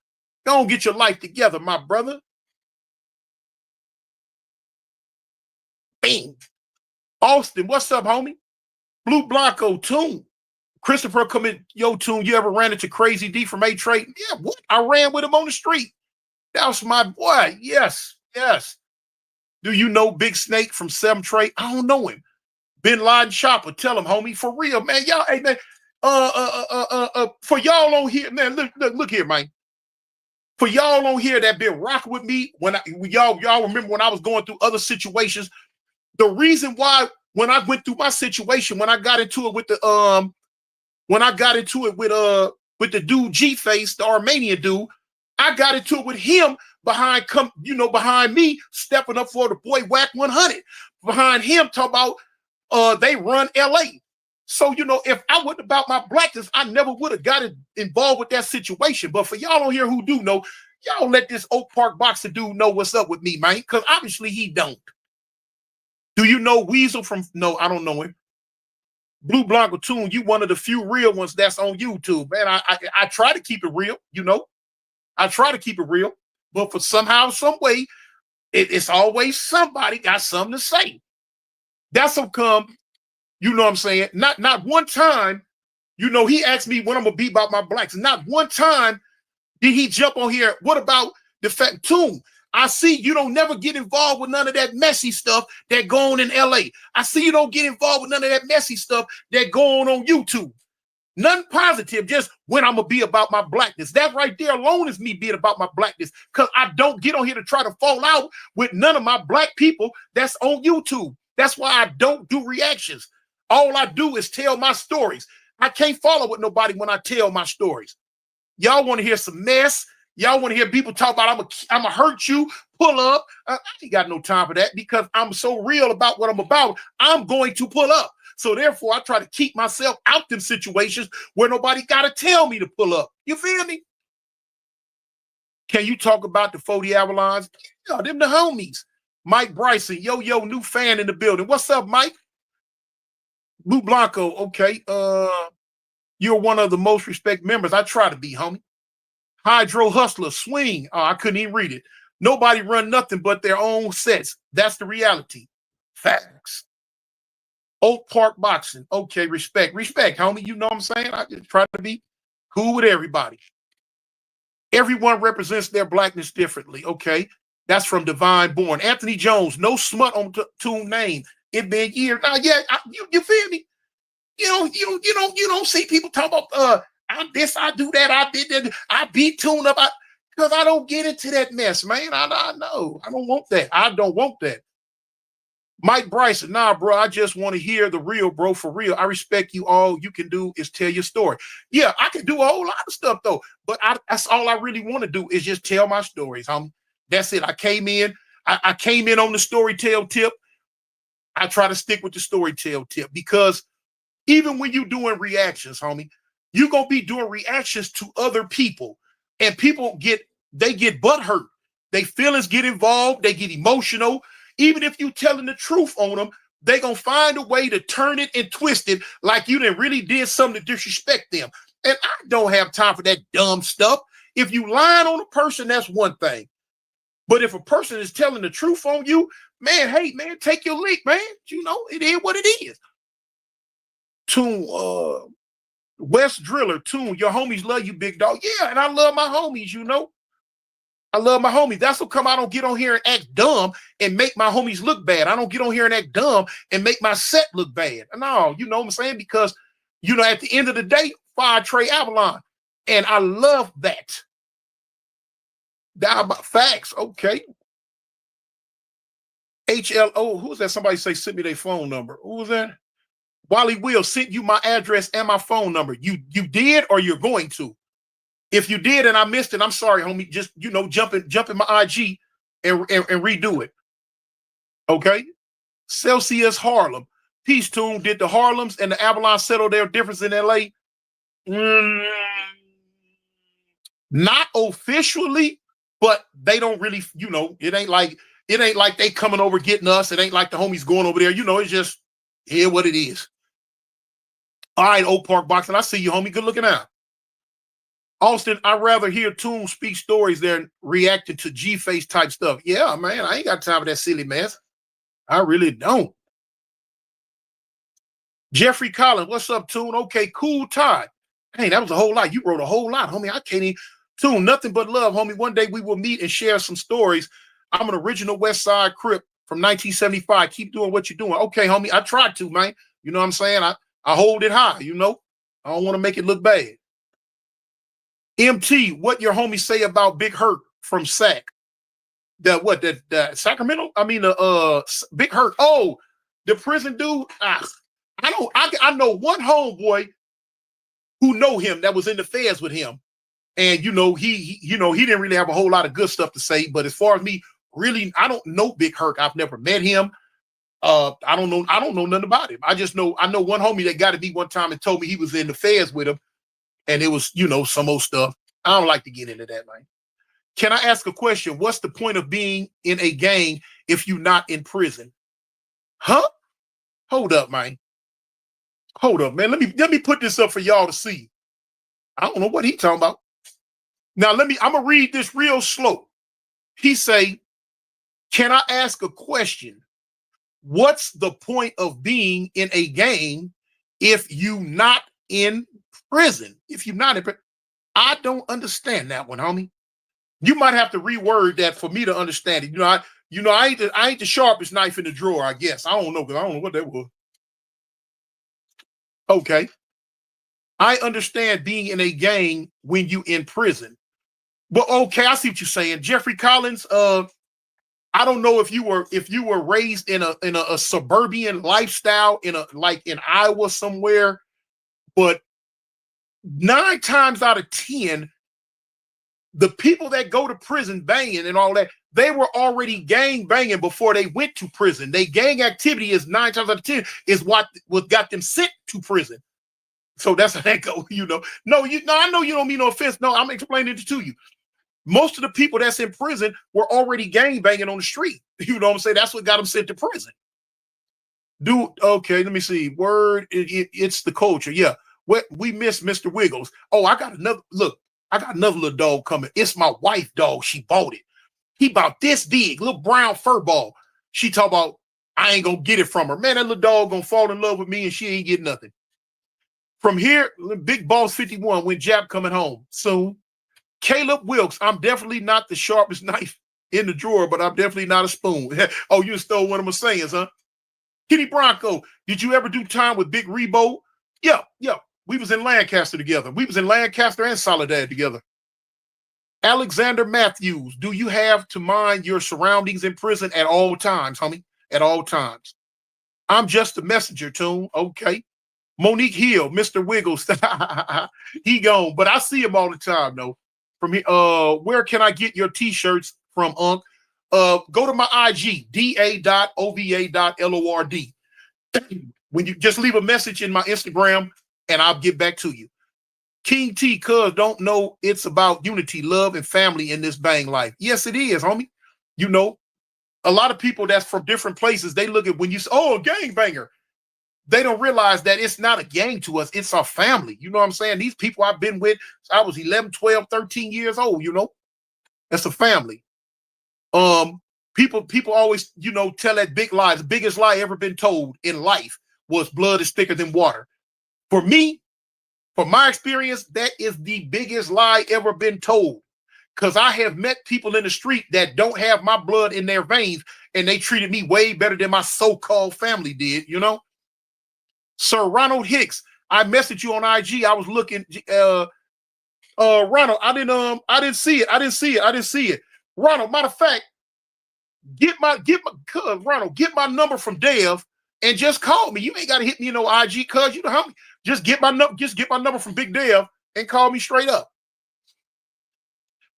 don't get your life together, my brother. Bing. Austin, what's up, homie? Blue Blanco, Tune. Christopher come in, yo, Tune, you ever ran into Crazy D from A-Trade? Yeah, what? I ran with him on the street. That was my boy. Yes, yes. Do you know Big Snake from 7 Trade? I don't know him. Bin Laden Chopper, tell him, homie, for real, man. Y'all, hey, man, for y'all on here, man, look here, man. For y'all on here that been rocking with me, y'all remember when I was going through other situations, the reason why when I went through my situation, when I got into it with the with the dude G-Face, the Armenian dude, I got into it with him behind me, stepping up for the boy Whack 100. Behind him, talk about they run LA. So, if I wasn't about my blackness, I never would have got involved with that situation. But for y'all on here who do know, y'all let this Oak Park boxer dude know what's up with me, man, because obviously he don't. Do you know Weasel from? No, I don't know him. Blue Blanco Tune, you one of the few real ones that's on YouTube, man. I try to keep it real, I try to keep it real, but for somehow, some way, it's always somebody got something to say. That's how come, you know what I'm saying? Not one time, he asked me when I'm gonna be about my blacks. Not one time did he jump on here. What about the fact, Tune? I see you don't never get involved with none of that messy stuff that go on in LA. I see you don't get involved with none of that messy stuff that go on YouTube. Nothing positive, just when I'm gonna be about my blackness. That right there alone is me being about my blackness, because I don't get on here to try to fall out with none of my black people that's on YouTube. That's why I don't do reactions. All I do is tell my stories. I can't follow with nobody when I tell my stories. Y'all want to hear some mess? Y'all want to hear people talk about I'm gonna hurt you, pull up? I ain't got no time for that, because I'm so real about what I'm about. I'm going to pull up. So therefore, I try to keep myself out them situations where nobody got to tell me to pull up. You feel me? Can you talk about the 40 Avalons? Yeah, them the homies. Mike Bryson, yo, new fan in the building. What's up, Mike? Blue Blanco, okay. You're one of the most respected members. I try to be, homie. Hydro Hustler, swing. Oh, I couldn't even read it. Nobody run nothing but their own sets. That's the reality. Facts. Oak Park Boxing. Okay, respect, homie. You know what I'm saying? I just try to be cool with everybody. Everyone represents their blackness differently. Okay, that's from Divine Born. Anthony Jones, no smut on Tune name. It been years. Now, yeah, you feel me? You don't see people talk about I'm this, I do that, I did that, I beat Tune up, because I don't get into that mess, man. I know. I don't want that. I don't want that. Mike Bryson, nah, bro, I just want to hear the real, bro, for real. I respect you. All you can do is tell your story. Yeah, I can do a whole lot of stuff, though, but that's all I really want to do is just tell my stories, homie. That's it. I came in on the storytell tip. I try to stick with the storytell tip, because even when you're doing reactions, homie, you're going to be doing reactions to other people, and people get butthurt. They feelings get involved. They get emotional. Even if you telling the truth on them, they going to find a way to turn it and twist it like you done really did something to disrespect them. And I don't have time for that dumb stuff. If you lying on a person, that's one thing. But if a person is telling the truth on you, man, hey, man, take your lick, man. It is what it is. Tune, West Driller, Tune, your homies love you, big dog. Yeah, and I love my homies, I love my homies. That's what come I don't get on here and act dumb and make my homies look bad. I don't get on here and act dumb and make my set look bad. No, you know what I'm saying? Because, at the end of the day, Fire Trey Avalon. And I love that. Facts, okay. HLO, who's that? Somebody say, send me their phone number. Who was that? Wally Will sent you my address and my phone number. You did, or you're going to? If you did and I missed it, I'm sorry, homie. Just, jump in my IG and redo it. Okay? Celsius Harlem. Peace, Tune. Did the Harlems and the Avalon settle their difference in LA? Not officially, but they don't really, it ain't like they coming over getting us. It ain't like the homies going over there. It's just here what it is. All right, Oak Park Boxing. I see you, homie. Good looking out. Austin, I'd rather hear Tune speak stories than reacting to G-Face type stuff. Yeah, man, I ain't got time for that silly mess. I really don't. Jeffrey Collins, what's up, Tune? Okay, cool, Todd. Hey, that was a whole lot. You wrote a whole lot, homie. I can't even. Tune, nothing but love, homie. One day we will meet and share some stories. I'm an original West Side Crip from 1975. Keep doing what you're doing. Okay, homie. I tried to, man. You know what I'm saying? I hold it high, you know. I don't want to make it look bad. MT, what your homie say about Big Hurt from SAC? The Sacramento? I mean Big Hurt. Oh, the prison dude. I know one homeboy who know him that was in the feds with him. And he didn't really have a whole lot of good stuff to say. But as far as me, really, I don't know Big Hurt. I've never met him. I don't know nothing about him. I know one homie that got to me one time and told me he was in the feds with him, and it was, some old stuff. I don't like to get into that, man. Can I ask a question? What's the point of being in a gang if you're not in prison? Huh? Hold up, man. Hold up, man. Let me put this up for y'all to see. I don't know what he talking about. Now I'm gonna read this real slow. He say, can I ask a question? What's the point of being in a gang if you're not in prison? If you're not in prison, I don't understand that one, homie. You might have to reword that for me to understand it. I ain't the sharpest knife in the drawer, I guess. I don't know, because I don't know what that was. Okay. I understand being in a gang when you in prison. But okay, I see what you're saying. Jeffrey Collins, I don't know if you were raised in a suburban lifestyle in Iowa somewhere, but 9 times out of 10, the people that go to prison banging and all that, they were already gang banging before they went to prison. They gang activity is 9 times out of 10 is what got them sent to prison. So that's how that goes, No, I know you don't mean no offense. No, I'm explaining it to you. Most of the people that's in prison were already gang banging on the street. You know what I'm saying? That's what got them sent to prison. Dude, okay, let me see. Word, it's the culture. Yeah. We miss Mr. Wiggles. Oh, I got another little dog coming. It's my wife dog. She bought it. He about this big, little brown fur ball. She talk about, I ain't gonna get it from her. Man, that little dog gonna fall in love with me and she ain't get nothing. From here, Big Boss 51, when Jap coming home soon. Caleb Wilkes, I'm definitely not the sharpest knife in the drawer, but I'm definitely not a spoon. Oh, you stole one of my sayings, huh? Kitty Bronco, did you ever do time with Big Rebo? Yeah. We was in Lancaster together. We was in Lancaster and Soledad together. Alexander Matthews, do you have to mind your surroundings in prison at all times, homie? At all times. I'm just a messenger, Tune. Okay. Monique Hill, Mr. Wiggles. He gone, but I see him all the time, though. From here, where can I get your t-shirts from, Unc? Go to my IG, da.ova.lord. When you just leave a message in my Instagram, and I'll get back to you. King T, cuz don't know it's about unity, love, and family in this bang life. Yes, it is, homie. A lot of people that's from different places, they look at when you say, oh, a gang banger. They don't realize that it's not a gang to us. It's our family. You know what I'm saying? These people I've been with, I was 11, 12, 13 years old, That's a family. People always, tell that big lie. The biggest lie ever been told in life was blood is thicker than water. For me, from my experience, that is the biggest lie ever been told. Because I have met people in the street that don't have my blood in their veins, and they treated me way better than my so-called family did, Sir Ronald Hicks, I messaged you on IG. I was looking, Ronald, I didn't see it. Ronald, matter of fact, Ronald, get my number from Dev and just call me. You ain't got to hit me IG, cuz you know how. Just get my number from Big Dev and call me straight up.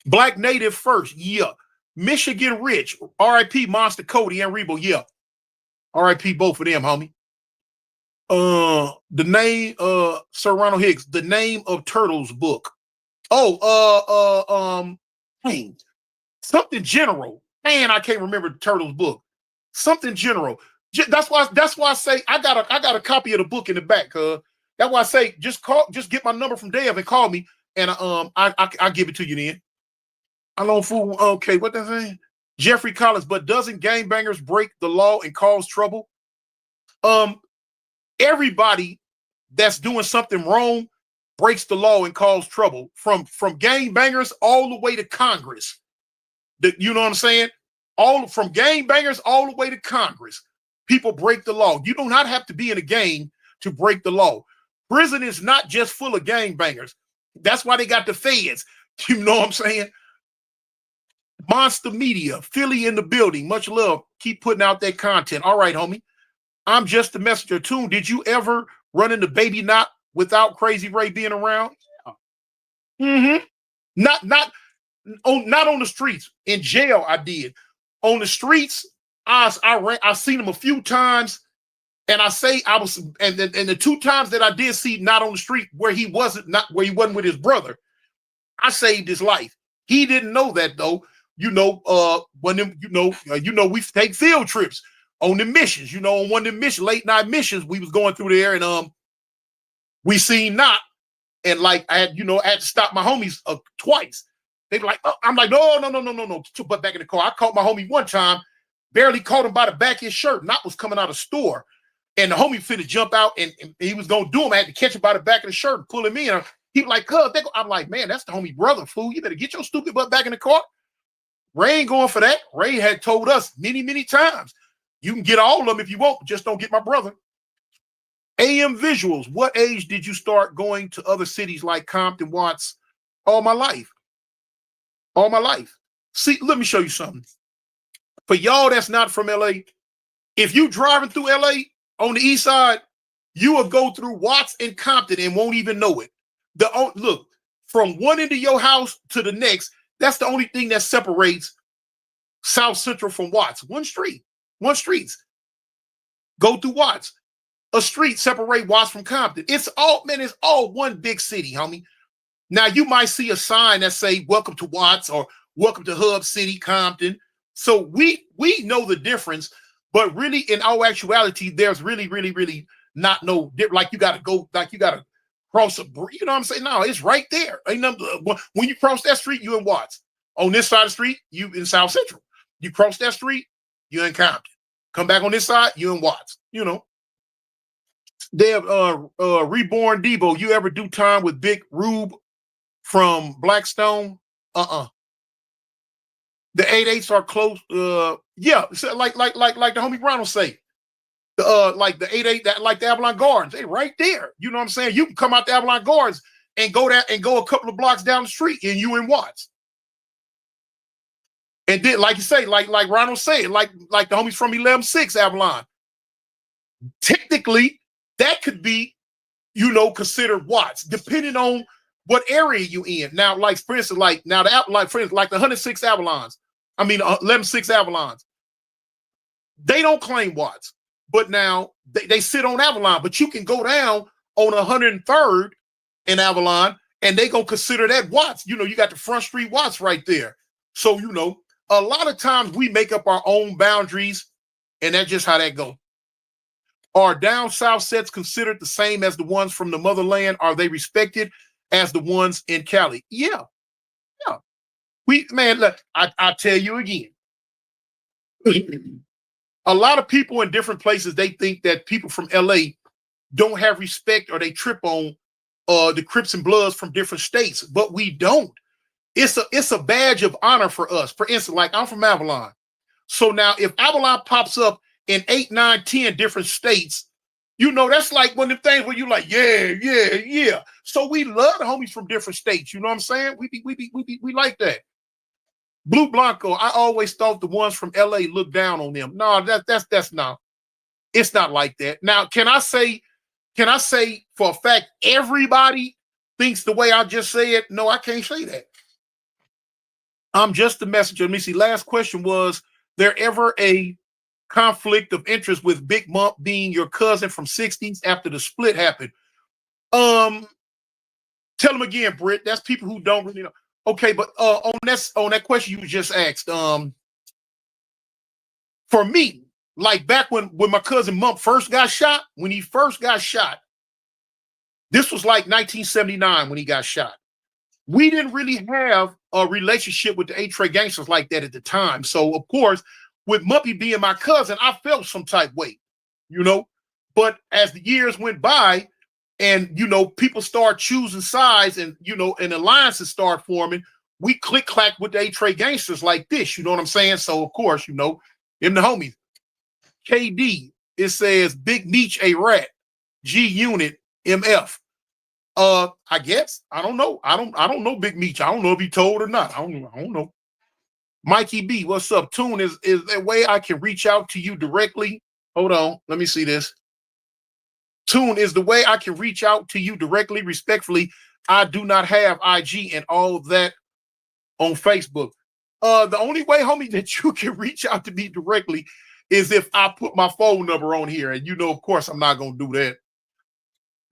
Black Native first, yeah. Michigan Rich, RIP Monster Cody and Rebo, yeah. RIP both of them, homie. The name, Sir Ronald Hicks, the name of Turtles book. Something general. Man, I can't remember the Turtles book. Something general. That's why I say I got a copy of the book in the back. That's why I say just get my number from Dev and call me, and I give it to you then. I don't fool. Okay, what that saying? Jeffrey Collins, but doesn't gangbangers break the law and cause trouble? Everybody that's doing something wrong breaks the law and cause trouble, from gangbangers all the way to Congress. You know what I'm saying? All from gangbangers all the way to Congress. People break the law. You do not have to be in a gang to break the law. Prison is not just full of gangbangers. That's why they got the feds. You know what I'm saying? Monster Media, Philly in the building. Much love. Keep putting out that content. All right, homie. I'm just a messenger. Tune. Did you ever run into Baby Knot without Crazy Ray being around? Mm-hmm. Not on the streets. In jail, I did. On the streets, I seen him a few times, and the 2 times that I did see Knot on the street where he wasn't with his brother, I saved his life. He didn't know that though. We take field trips on the missions. On one of the missions, late night missions, we was going through there, and we seen Knot, and like I had to stop my homies twice. They were like, oh, I'm like, no. But back in the car, I caught my homie one time, barely caught him by the back of his shirt. Knot was coming out of the store, and the homie finna jump out, and he was gonna do him. I had to catch him by the back of the shirt and pull him in. He was like, cuz, I'm like, man, that's the homie brother, fool. You better get your stupid butt back in the car. Ray ain't going for that. Ray had told us many, many times, you can get all of them if you want, just don't get my brother. AM Visuals, what age did you start going to other cities like Compton, Watts? All my life. All my life. See, let me show you something. For y'all that's not from LA, if you driving through LA on the east side, you will go through Watts and Compton and won't even know it. Look, from one end of your house to the next, that's the only thing that separates South Central from Watts. One street. Go through Watts. A street separate Watts from Compton. It's all one big city, homie. Now you might see a sign that say "Welcome to Watts" or "Welcome to Hub City, Compton." So we know the difference, but really, in all actuality, there's really not no difference. Like you got to cross a bridge. You know what I'm saying? No, it's right there. When you cross that street, you in Watts. On this side of the street, you in South Central. You cross that street, you in Compton. Come back on this side, you in Watts. They have Reborn Debo. You ever do time with Big Rube from Blackstone? The 8/8s are close. Yeah, so like the homie Brown will say. Like the 8/8, that like the Avalon Gardens, they right there. You know what I'm saying? You can come out the Avalon Gardens and go a couple of blocks down the street, and you in Watts. And then, like you say, like Ronald said, like the homies from 11-6 Avalon. Technically, that could be, considered Watts, depending on what area you in. Now, like for instance, like the 106 Avalons. 11-6 Avalons. They don't claim Watts, but now they sit on Avalon. But you can go down on 103rd in Avalon, and they gonna consider that Watts. You got the Front Street Watts right there. So a lot of times we make up our own boundaries, and that's just how that goes. Are down south sets considered the same as the ones from the motherland? Are they respected as the ones in Cali? Yeah. Look, I tell you again. A lot of people in different places, they think that people from LA don't have respect, or they trip on the Crips and Bloods from different states, but we don't. It's a badge of honor for us. For instance, like I'm from Avalon. So now if Avalon pops up in 8, 9, 10 different states, that's like one of the things where you're like, yeah. So we love the homies from different states. You know what I'm saying? We like that. Blue Blanco, I always thought the ones from LA looked down on them. No, that's not. It's not like that. Now, can I say for a fact everybody thinks the way I just said? No, I can't say that. I'm just a messenger. Let me see. Last question was, there ever a conflict of interest with Big Mump being your cousin from 60s after the split happened? Tell them again, Britt. That's people who don't really know. Okay, but on that question you just asked, for me, like back when my cousin Mump first got shot, this was like 1979 when he got shot. We didn't really have a relationship with the A-Tray gangsters like that at the time. So of course, with Muppy being my cousin, I felt some type way, you know. But as the years went by, and you know, people start choosing sides, and you know, and alliances start forming, we click clack with the A-Tray gangsters like this. You know what I'm saying? So of course, you know, them the homies. KD, it says Big Meech a rat. G Unit MF. I guess. I don't know. I don't know Big Meech. I don't know if he told or not. I don't know. Mikey B, what's up? Tune is there a way I can reach out to you directly? Hold on. Let me see this. Tune is the way I can reach out to you directly, respectfully. I do not have IG and all that on Facebook. The only way, homie, that you can reach out to me directly is if I put my phone number on here. And you know, of course, I'm not gonna do that.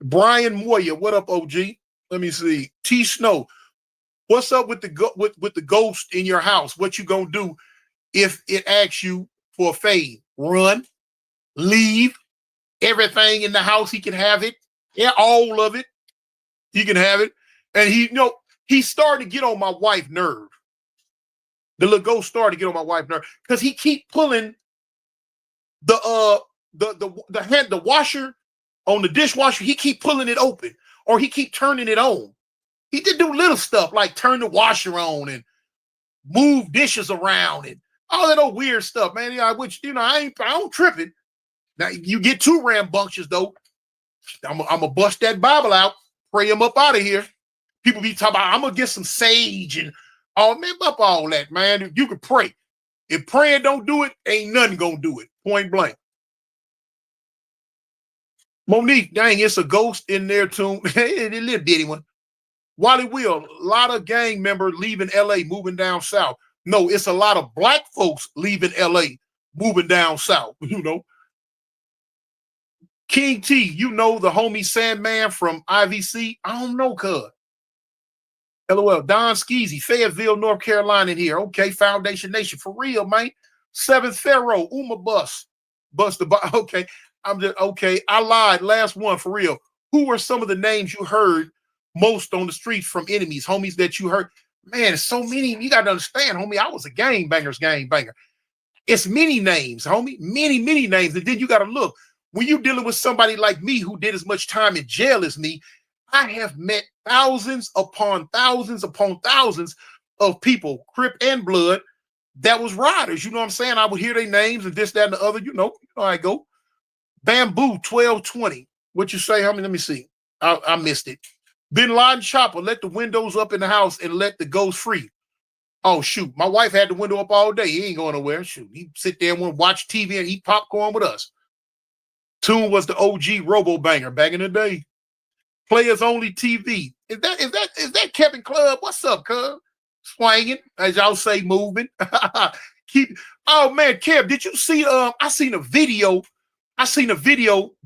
Brian Moyer, what up, OG? Let me see. T Snow, what's up with the ghost in your house? What you gonna do if it asks you for a fade? Run, leave, everything in the house. He can have it. Yeah, all of it. He can have it. And he started to get on my wife's nerve. The little ghost started to get on my wife's nerve because he keep pulling the washer on the dishwasher. He keep pulling it open, or he keep turning it on. He did do little stuff like turn the washer on and move dishes around and all that old weird stuff, man. Yeah, which I don't trip it. Now you get too rambunctious though, I'm gonna bust that Bible out, pray him up out of here. People be talking about I'm gonna get some sage and man, up all that, man. You can pray. If praying don't do it, ain't nothing gonna do it. Point blank. Monique, dang, it's a ghost in there too. A little bitty one. Wally Will, a lot of gang members leaving LA, moving down south. No, it's a lot of black folks leaving LA, moving down south, you know. King T, you know the homie Sandman from IVC? I don't know, cuz. LOL. Don Skeezy, Fayetteville, North Carolina in here. Okay, Foundation Nation. For real, man. Seventh Pharaoh, Uma Bus. Okay. Okay. I lied. Last one, for real. Who were some of the names you heard most on the streets from enemies, homies that you heard? Man, it's so many. You got to understand, homie, I was a gangbanger. It's many names, homie. Many, many names. And then you got to look. When you're dealing with somebody like me who did as much time in jail as me, I have met thousands upon thousands of people, Crip and Blood, that was riders. You know what I'm saying? I would hear their names and this, that, and the other. You know how I go. Bamboo 1220. What you say, homie? Let me see. I missed it. Bin Laden Chopper, let the windows up in the house and let the ghost free. Oh, shoot. My wife had the window up all day. He ain't going nowhere. Shoot. He sit there and watch TV and eat popcorn with us. Tune was the OG Robo Banger back in the day. Players Only TV. Is that Kevin Club? What's up, cuz? Swinging, as y'all say, moving. Oh man, Kev, did you see? I seen a video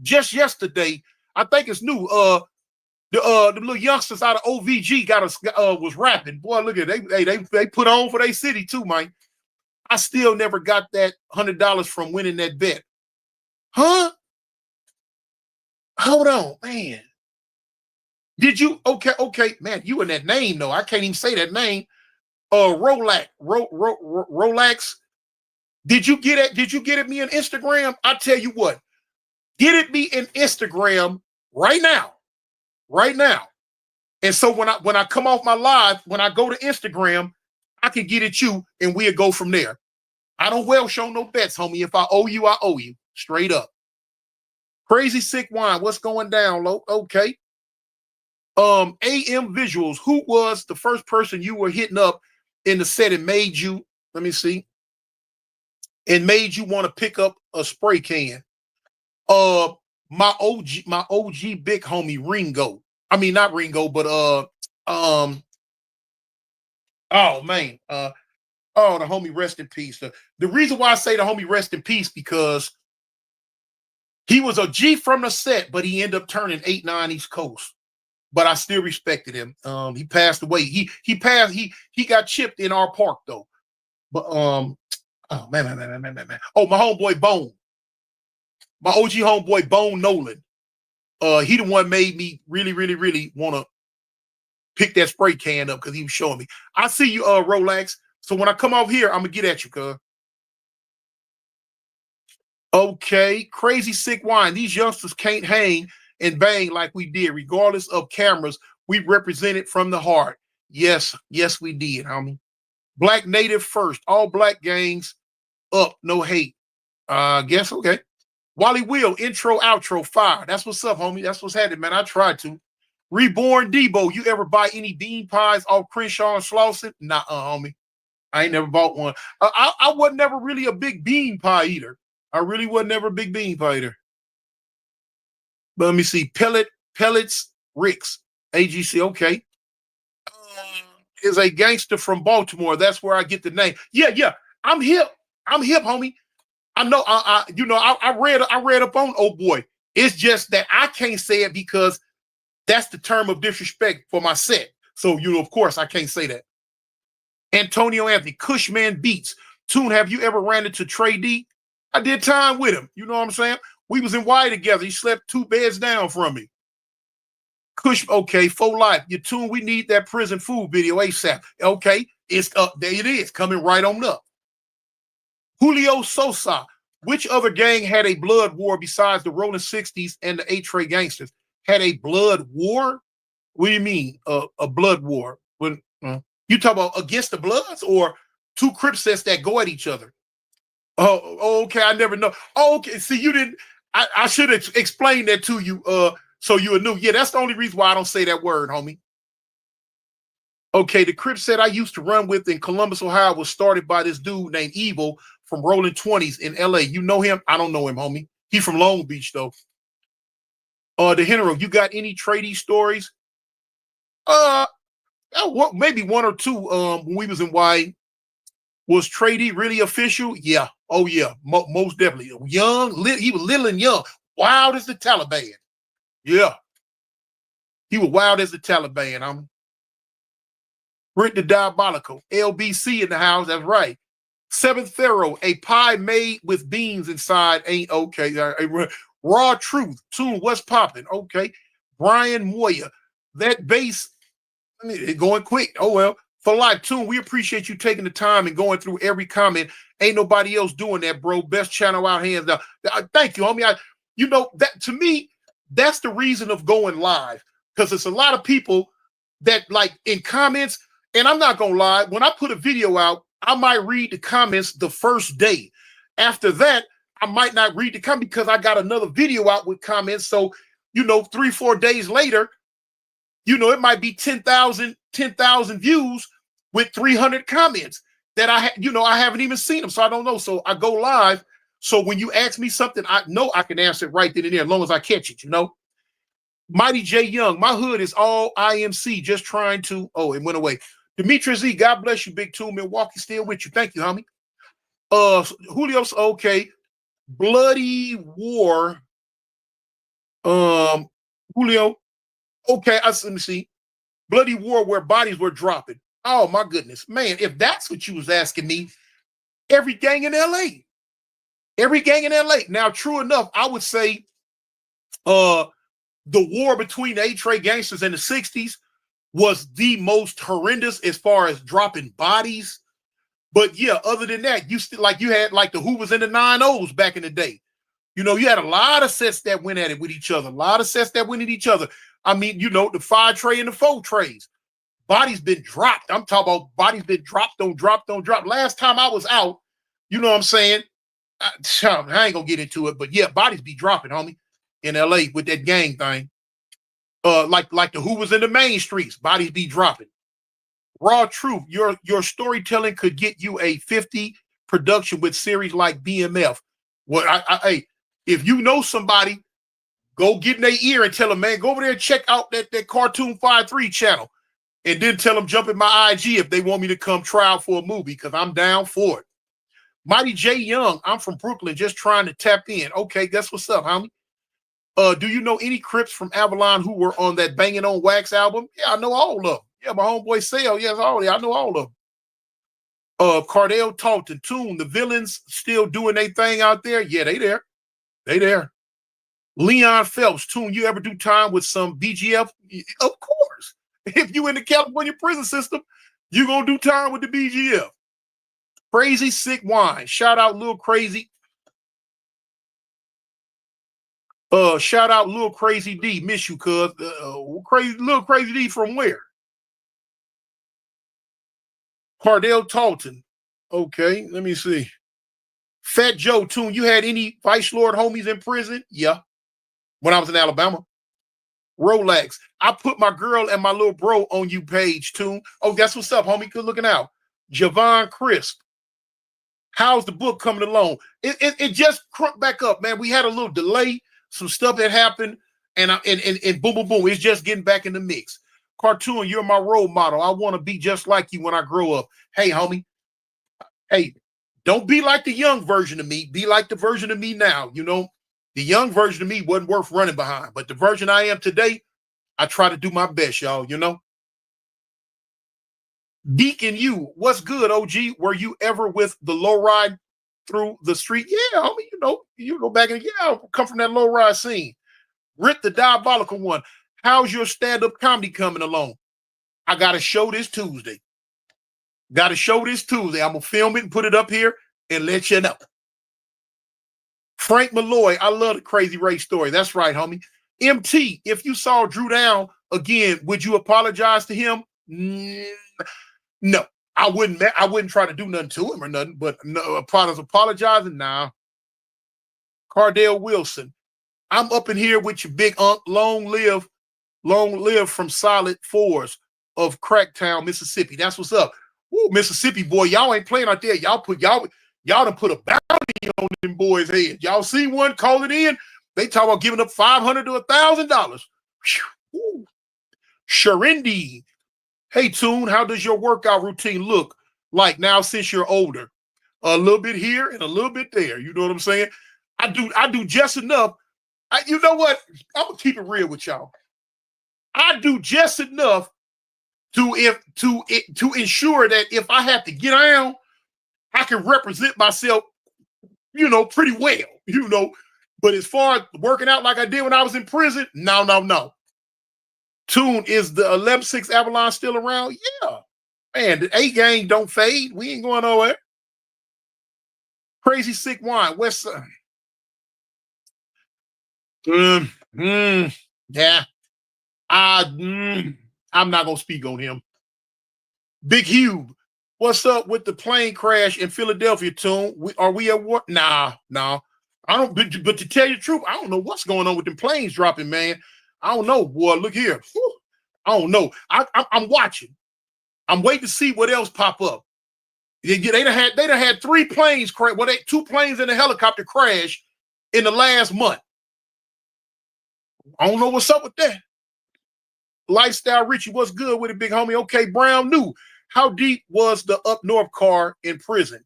just yesterday. I think it's new. The little youngsters out of OVG was rapping. Boy, look at it. They put on for their city too, man. I still never got that $100 from winning that bet. Huh? Hold on, man. Did you? Okay, man. You in that name though? I can't even say that name. Rolex. Did you get it? Did you get it me on Instagram? I tell you what, get it me in Instagram right now. And so when I come off my live, when I go to Instagram, I can get at you and we'll go from there. I don't well show no bets, homie. If I owe you, I owe you. Straight up. Crazy Sick Wine. What's going down, Lo? Okay. AM Visuals. Who was the first person you were hitting up in the set and made you, let me see, and made you want to pick up a spray can? My OG big homie Ringo. I mean, not Ringo, but oh man, the homie rest in peace. The reason why I say the homie rest in peace because he was a G from the set, but he ended up turning 8-9 East Coast. But I still respected him. He passed away. He passed. He got chipped in our park though. But oh man. Oh, my homeboy Bone. My OG homeboy Bone Nolan. He the one made me really want to pick that spray can up because he was showing me. I see you, Rolex. So when I come off here, I'm gonna get at you, cuz. Okay, crazy sick wine. These youngsters can't hang and bang like we did, regardless of cameras. We represented from the heart. Yes, yes, we did, homie. Black native first. All black gangs up. No hate. Guess okay. Wally Will, intro, outro, fire. That's what's up, homie. That's what's happening, man. I tried to. Reborn Debo, you ever buy any bean pies off Crenshaw and Slauson? Nah, homie. I ain't never bought one. I wasn't never really a big bean pie eater. I really was never a big bean pie eater. But let me see. Pellets, Ricks, AGC. Okay. Is a gangster from Baltimore. That's where I get the name. Yeah. I'm hip. Homie. I know. I read up on Oh Boy. It's just that I can't say it because that's the term of disrespect for my set. So, of course, I can't say that. Antonio Anthony, Cushman Beats. Tune, have you ever ran into Trey D? I did time with him. You know what I'm saying? We was in Y together. He slept 2 beds down from me. Kush, okay, for life. You tune, we need that prison food video ASAP. Okay, it's up. There it is, coming right on up. Julio Sosa. Which other gang had a blood war besides the Rolling 60s and the A-Tray Gangsters? Had a blood war? What do you mean, a blood war? When you talk about against the Bloods or 2 Crip sets that go at each other? Oh, okay, I never know. Oh, okay, see, you didn't. I should have explained that to you, so you knew. Yeah, that's the only reason why I don't say that word, homie. Okay, the Crip set I used to run with in Columbus, Ohio, was started by this dude named Evil from Rolling 20s in LA. You know him? I don't know him, homie. He from Long Beach, though. The Henry, you got any tradie stories? Maybe 1 or 2. When we was in Y, was tradie really official? Yeah. Oh yeah, most definitely. Young, he was little and young, wild as the Taliban. Yeah, he was wild as the Taliban. Rick the Diabolical, LBC in the house. That's right. 7th Pharaoh, a pie made with beans inside ain't okay. Raw Truth, tune, what's popping? Okay. Brian Moya, that bass going quick. Oh well. For life, tune, we appreciate you taking the time and going through every comment. Ain't nobody else doing that, bro. Best channel out, hands down. Thank you, homie. That to me, that's the reason of going live, because it's a lot of people that like in comments. And I'm not gonna lie, when I put a video out, I might read the comments the first day. After that, I might not read the comment because I got another video out with comments. So, 3-4 days later, it might be 10,000 views with 300 comments that I haven't even seen them. So I don't know. So I go live. So when you ask me something, I know I can answer it right then and there, as long as I catch it, Mighty J Young, my hood is all IMC, just trying to, it went away. Demetrius Z, God bless you, Big Two. Milwaukee still with you. Thank you, homie. Julio's okay. Bloody War. Julio. Okay, let me see. Bloody War where bodies were dropping. Oh my goodness, man! If that's what you was asking me, every gang in LA. Now, true enough, I would say, the war between the A-Tray Gangsters in the '60s was the most horrendous as far as dropping bodies. But yeah, other than that, you had the Hoovers and the 9-0s back in the day. You had a lot of sets that went at it with each other. I mean, the 5 tray and the 4 trays. Bodies been dropped. I'm talking about bodies been dropped, don't drop. Last time I was out, you know what I'm saying? I ain't gonna get into it, but yeah, bodies be dropping, homie, in LA with that gang thing. Like the Hoovers in the main streets, bodies be dropping. Raw Truth, your storytelling could get you a 50 production with series like BMF. Well, if you know somebody, go get in their ear and tell them, man, go over there and check out that Cartoon 5-3 channel. And then tell them jump in my IG if they want me to come try out for a movie, because I'm down for it. Mighty J Young, I'm from Brooklyn, just trying to tap in. Okay, guess what's up, homie? Do you know any Crips from Avalon who were on that Banging on Wax album? Yeah, I know all of them. Yeah, my homeboy Sale, yes, I know all of them. Cardell Talton, Tune, the Villains still doing their thing out there? Yeah, they there. Leon Phelps, Tune, you ever do time with some BGF? Of course. If you in the California prison system, you gonna do time with the BGF. Crazy Sick Wine. Shout out Lil Crazy. Shout out Lil Crazy D. Miss you, cuz. Lil Crazy D from where? Cardell Talton. Okay, let me see. Fat Joe Tune. You had any Vice Lord homies in prison? Yeah. When I was in Alabama. Rolex. I put my girl and my little bro on you page, Tune. Oh, that's what's up, homie. Good looking out. Javon Crisp. How's the book coming along? It just crunked back up, man. We had a little delay, some stuff that happened, and boom, boom, boom. It's just getting back in the mix. Cartoon, you're my role model. I want to be just like you when I grow up. Hey, homie. Hey, don't be like the young version of me. Be like the version of me now. You know, the young version of me wasn't worth running behind, but the version I am today, I try to do my best, y'all. You know. Deacon, you, what's good, OG? Were you ever with the low ride through the street? Yeah, homie, you go back and I come from that low ride scene. Rick the Diabolical One. How's your stand-up comedy coming along? I got a show this Tuesday. I'm gonna film it and put it up here and let you know. Frank Malloy, I love the Crazy Ray story. That's right, homie. MT, if you saw Drew down again, would you apologize to him? No, I wouldn't try to do nothing to him or nothing, but no, apologizing, nah. Cardell Wilson, I'm up in here with your big unk, long live from Solid Fours of Cracktown, Mississippi. That's what's up. Woo, Mississippi boy, y'all ain't playing out there. Y'all done put a bounty on them boys' head. Y'all see one, call it in. They talk about giving up $500 to $1,000. Sharindi. Hey, Tune, how does your workout routine look like now since you're older? A little bit here and a little bit there. You know what I'm saying? I do just enough. You know what? I'm gonna keep it real with y'all. I do just enough to ensure that if I have to get down, I can represent myself, pretty well, But as far as working out like I did when I was in prison, no. Tune, is the 11-6 Avalon still around? Yeah. Man, the A gang don't fade. We ain't going nowhere. Crazy Sick Wine, West Side. Yeah. I'm not going to speak on him. Big Hugh, what's up with the plane crash in Philadelphia, Tune? Are we at war? Nah. I don't, but to tell you the truth, I don't know what's going on with them planes dropping, man. I don't know, boy. Look here. Whew. I don't know. I'm watching. I'm waiting to see what else pop up. They done had 3 planes crash. Well, 2 planes and a helicopter crash in the last month. I don't know what's up with that. Lifestyle Richie, what's good with it, big homie? Okay, Brown New. How deep was the up north car in prison?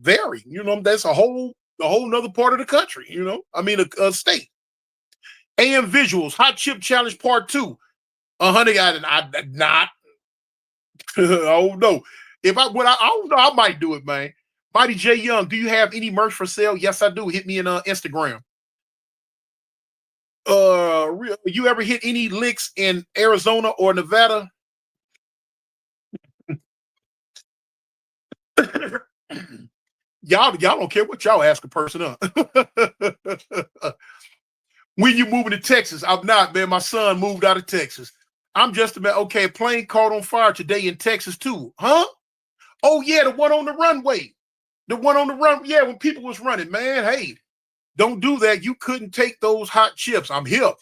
Very. That's a whole nother part of the country. A state. AM Visuals, Hot Chip Challenge Part 2. Honey, I not. Oh no. I don't know, I might do it, man. Mighty J Young, do you have any merch for sale? Yes, I do. Hit me in Instagram. You ever hit any licks in Arizona or Nevada? Y'all don't care what y'all ask a person up. When you moving to Texas? I'm not, man. My son moved out of Texas. I'm just about, okay, a plane caught on fire today in Texas too. Huh? Oh, yeah, the one on the runway. The one on the run. Yeah, when people was running, man. Hey, don't do that. You couldn't take those hot chips. I'm hip.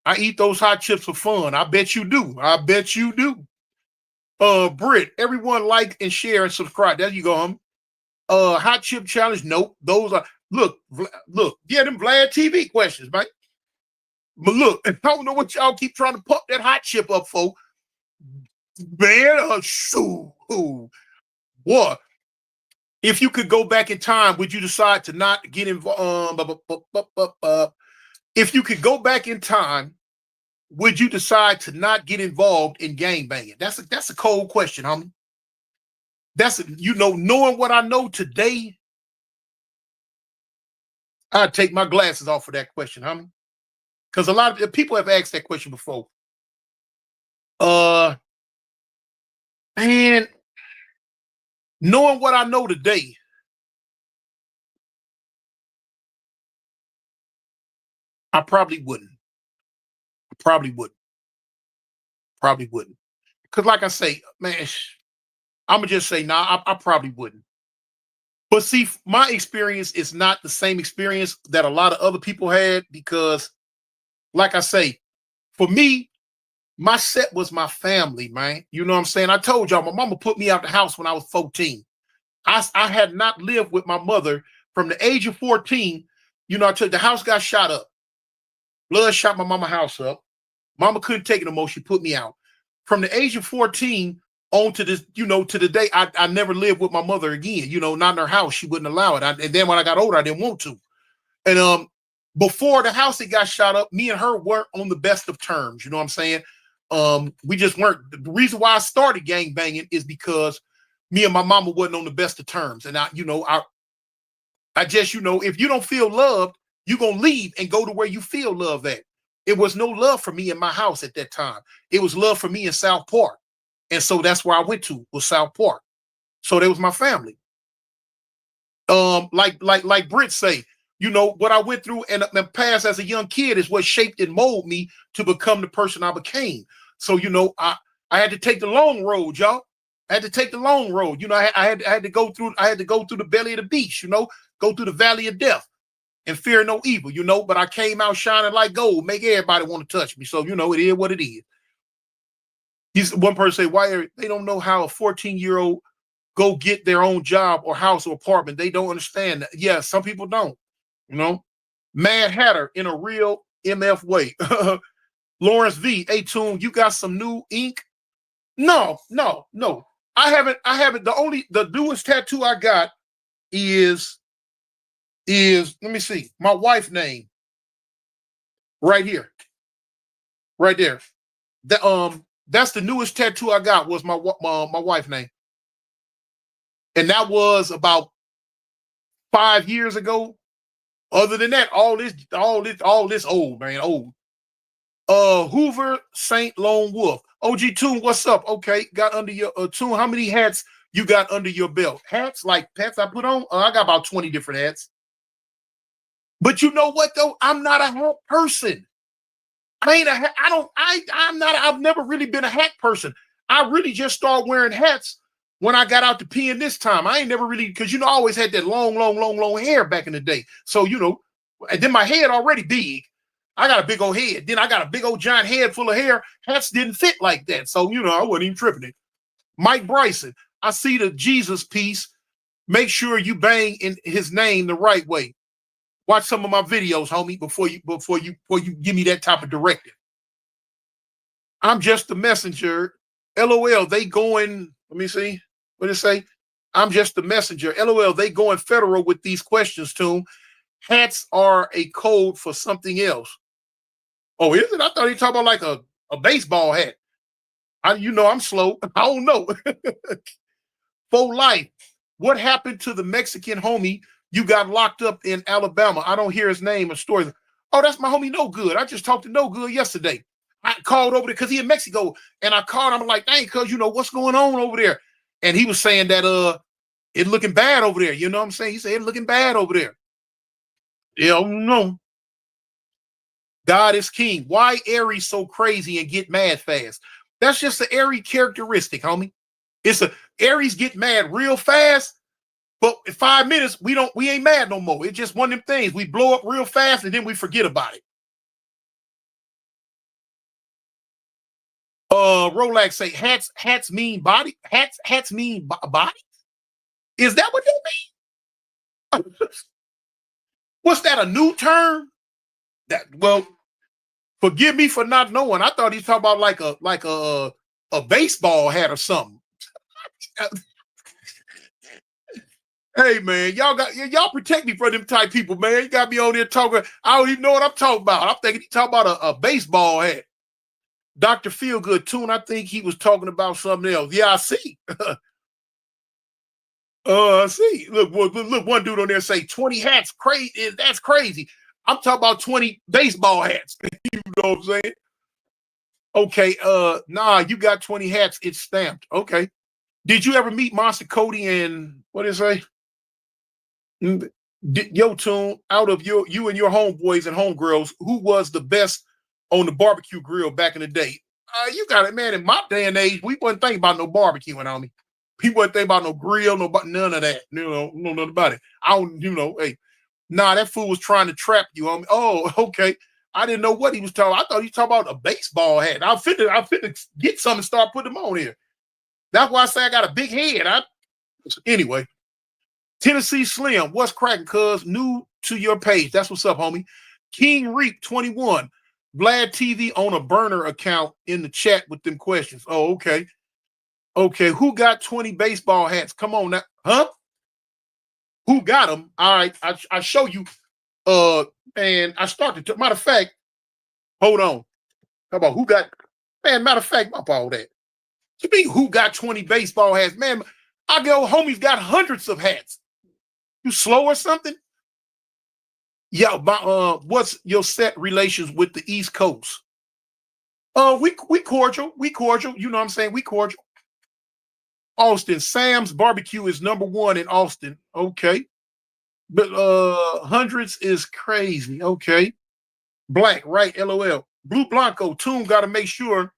I eat those hot chips for fun. I bet you do. Britt, everyone like and share and subscribe. There you go, homie. Hot chip challenge. Nope. Those are look. Yeah, them Vlad TV questions, man. But look, I don't know what y'all keep trying to pump that hot chip up for. Man, what? If you could go back in time, would you decide to not get involved? If you could go back in time, would you decide to not get involved in gang banging? That's a cold question, homie. Knowing what I know today, I'd take my glasses off for that question, homie. Because a lot of people have asked that question before. Uh, and knowing what I know today, I probably wouldn't. Probably wouldn't. Probably wouldn't. Because, like I say, man, I'm gonna just say, nah, I probably wouldn't. But see, my experience is not the same experience that a lot of other people had because, like I say, for me, my set was my family, man. You know what I'm saying? I told y'all, my mama put me out the house when I was 14. I had not lived with my mother from the age of 14. You know, I took the house got shot up. Blood shot my mama house up. Mama couldn't take it no more. She put me out. From the age of 14 on to this, you know, to the day I never lived with my mother again. You know, not in her house. She wouldn't allow it. And then when I got older, I didn't want to. And before the house it got shot up, me and her weren't on the best of terms. You know what I'm saying? We just weren't. The reason why I started gang banging is because me and my mama wasn't on the best of terms. And I just, you know, if you don't feel loved, you're gonna leave and go to where you feel love at. It was no love for me in my house at that time. It was love for me in South Park. And so that's where I went to, was South Park. So that was my family. Like Britt say, you know, what I went through and the past as a young kid is what shaped and molded me to become the person I became. So, you know, I had to take the long road, y'all. I had to take the long road. You know, I had to go through the belly of the beast, you know, go through the valley of death and fear no evil, you know, but I came out shining like gold, make everybody want to touch me. So, you know, it is what it is. He's one person say, why they don't know how a 14-year-old go get their own job or house or apartment. They don't understand that. Yeah, some people don't, you know. Mad Hatter in a real MF way. Lawrence V, hey Tune, you got some new ink? No. I haven't. The newest tattoo I got is let me see, my wife's name. Right here. Right there. That's the newest tattoo I got was my wife's name. And that was about 5 years ago. Other than that, all this old, man, old. Hoover Saint Lone Wolf. OG Tune, what's up? Okay, got under your Tune. How many hats you got under your belt? Hats like hats I put on? I got about 20 different hats. But you know what though? I'm not a hat person. I've never really been a hat person. I really just started wearing hats when I got out to peeing this time. I ain't never really, because you know, I always had that long hair back in the day. So, you know, and then my head already big. I got a big old head. Then I got a big old giant head full of hair. Hats didn't fit like that. So, you know, I wasn't even tripping it. Mike Bryson, I see the Jesus piece. Make sure you bang in his name the right way. Watch some of my videos, homie, before you give me that type of directive. I'm just the messenger. LOL, they going, let me see. What did it say? I'm just the messenger. LOL, they going federal with these questions, Tune. Hats are a code for something else. Oh, is it? I thought he talking about like a baseball hat. You know, I'm slow. I don't know. For life. What happened to the Mexican homie you got locked up in Alabama? I don't hear his name or story. Oh, that's my homie No Good. I just talked to No Good yesterday. I called over there because he in Mexico, and I called him like, dang, cuz you know what's going on over there. And he was saying that it looking bad over there. You know what I'm saying? He said it looking bad over there. Yeah, no. God is king. Why Aries so crazy and get mad fast? That's just an Aries characteristic, homie. It's a Aries get mad real fast, but in 5 minutes we ain't mad no more. It's just one of them things. We blow up real fast and then we forget about it. Rolex say hats mean body. Hats mean body. Is that what they mean? What's that? A new term? That well, forgive me for not knowing. I thought he's talking about like a baseball hat or something. Hey man, y'all protect me from them type people, man. You got me on there talking. I don't even know what I'm talking about. I'm thinking he talking about a baseball hat. Dr. Feelgood Tune, I think he was talking about something else. Yeah, I see. I see. Look, one dude on there say 20 hats. Crazy. That's crazy. I'm talking about 20 baseball hats. You know what I'm saying? Okay, nah, you got 20 hats. It's stamped. Okay. Did you ever meet Monster Cody and what is it? Yo, Tune, out of you and your homeboys and homegirls, who was the best on the barbecue grill back in the day? You got it, man. In my day and age, we wasn't thinking about no barbecuing on me. People wasn't thinking about no grill, none of that. No, nothing about it. I don't, hey, nah, that fool was trying to trap you on me. Oh, okay. I didn't know what he was talking. I thought he was talking about a baseball hat. I fit to get something and start putting them on here. That's why I say I got a big head. Anyway. Tennessee Slim, what's cracking, cuz? New to your page. That's what's up, homie. King Reap 21. Vlad TV on a burner account in the chat with them questions. Oh, okay. Okay, who got 20 baseball hats? Come on now. Huh? Who got them? All right, I show you. And I started to, matter of fact, hold on. How about who got, man, matter of fact, up all that. You mean who got 20 baseball hats? Man, I go, homie's got hundreds of hats. You slow or something? Yeah, what's your set relations with the East Coast? We cordial. We cordial. You know what I'm saying? We cordial. Austin, Sam's Barbecue is #1 in Austin. Okay. But hundreds is crazy. Okay. Black, right? LOL. Blue Blanco, Toon got to make sure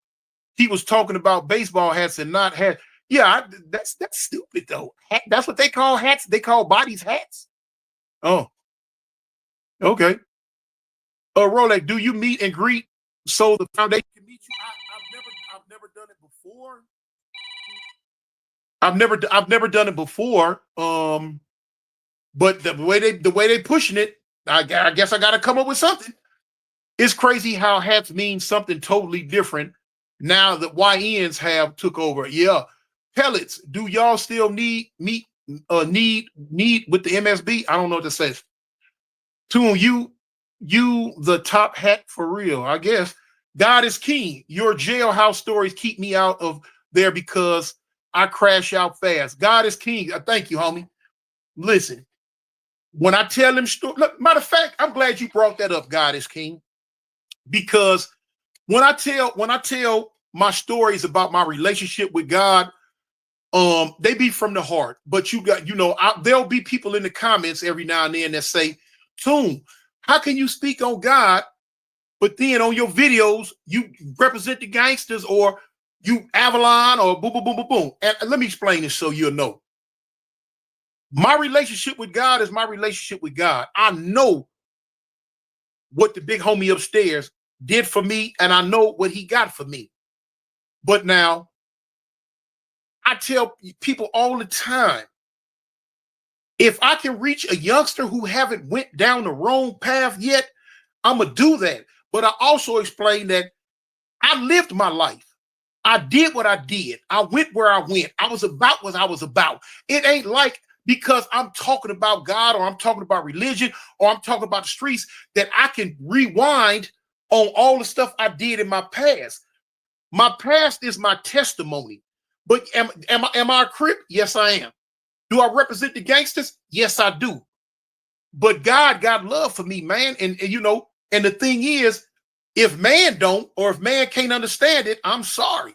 he was talking about baseball hats and not hats. Yeah, that's stupid though. That's what they call hats. They call bodies hats. Oh, okay. Rolex, do you meet and greet so the foundation can meet you? I've never done it before. I've never done it before. But the way they pushing it, I guess I got to come up with something. It's crazy how hats mean something totally different now that YNs have took over. Yeah. Pellets, do y'all still need with the MSB? I don't know what to say. Tune, you the top hat for real, I guess. God is king. Your jailhouse stories keep me out of there because I crash out fast. God is king. Thank you, homie. Listen, when I tell them stories, matter of fact, I'm glad you brought that up, God is king, because when I tell my stories about my relationship with God, they be from the heart. But you got, there'll be people in the comments every now and then that say, Tune, how can you speak on God, but then on your videos, you represent the gangsters or you Avalon or boom, boom, boom, boom, boom. And let me explain this so you'll know. My relationship with God is my relationship with God. I know what the big homie upstairs did for me, and I know what he got for me. But now, I tell people all the time, if I can reach a youngster who haven't went down the wrong path yet, I'm going to do that. But I also explain that I lived my life. I did what I did. I went where I went. I was about what I was about. It ain't like because I'm talking about God or I'm talking about religion or I'm talking about the streets that I can rewind on all the stuff I did in my past. My past is my testimony. But am I a Crip? Yes, I am. Do I represent the gangsters? Yes, I do. But God got love for me, man. And the thing is, if man don't, or if man can't understand it, I'm sorry,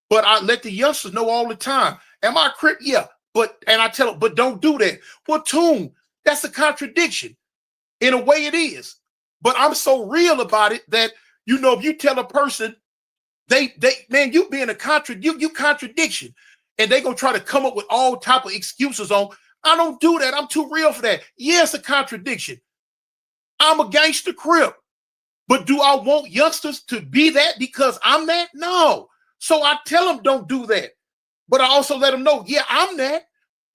But I let the youngsters know all the time. Am I a Crip? Yeah. And I tell them, but don't do that. Well, Tune, that's a contradiction. In a way it is. But I'm so real about it that, if you tell a person, man, you being a contradiction. And they gonna try to come up with all type of excuses on, I don't do that. I'm too real for that. Yeah, it's a contradiction. I'm a gangster Crip. But do I want youngsters to be that because I'm that? No. So I tell them don't do that. But I also let them know, yeah, I'm that.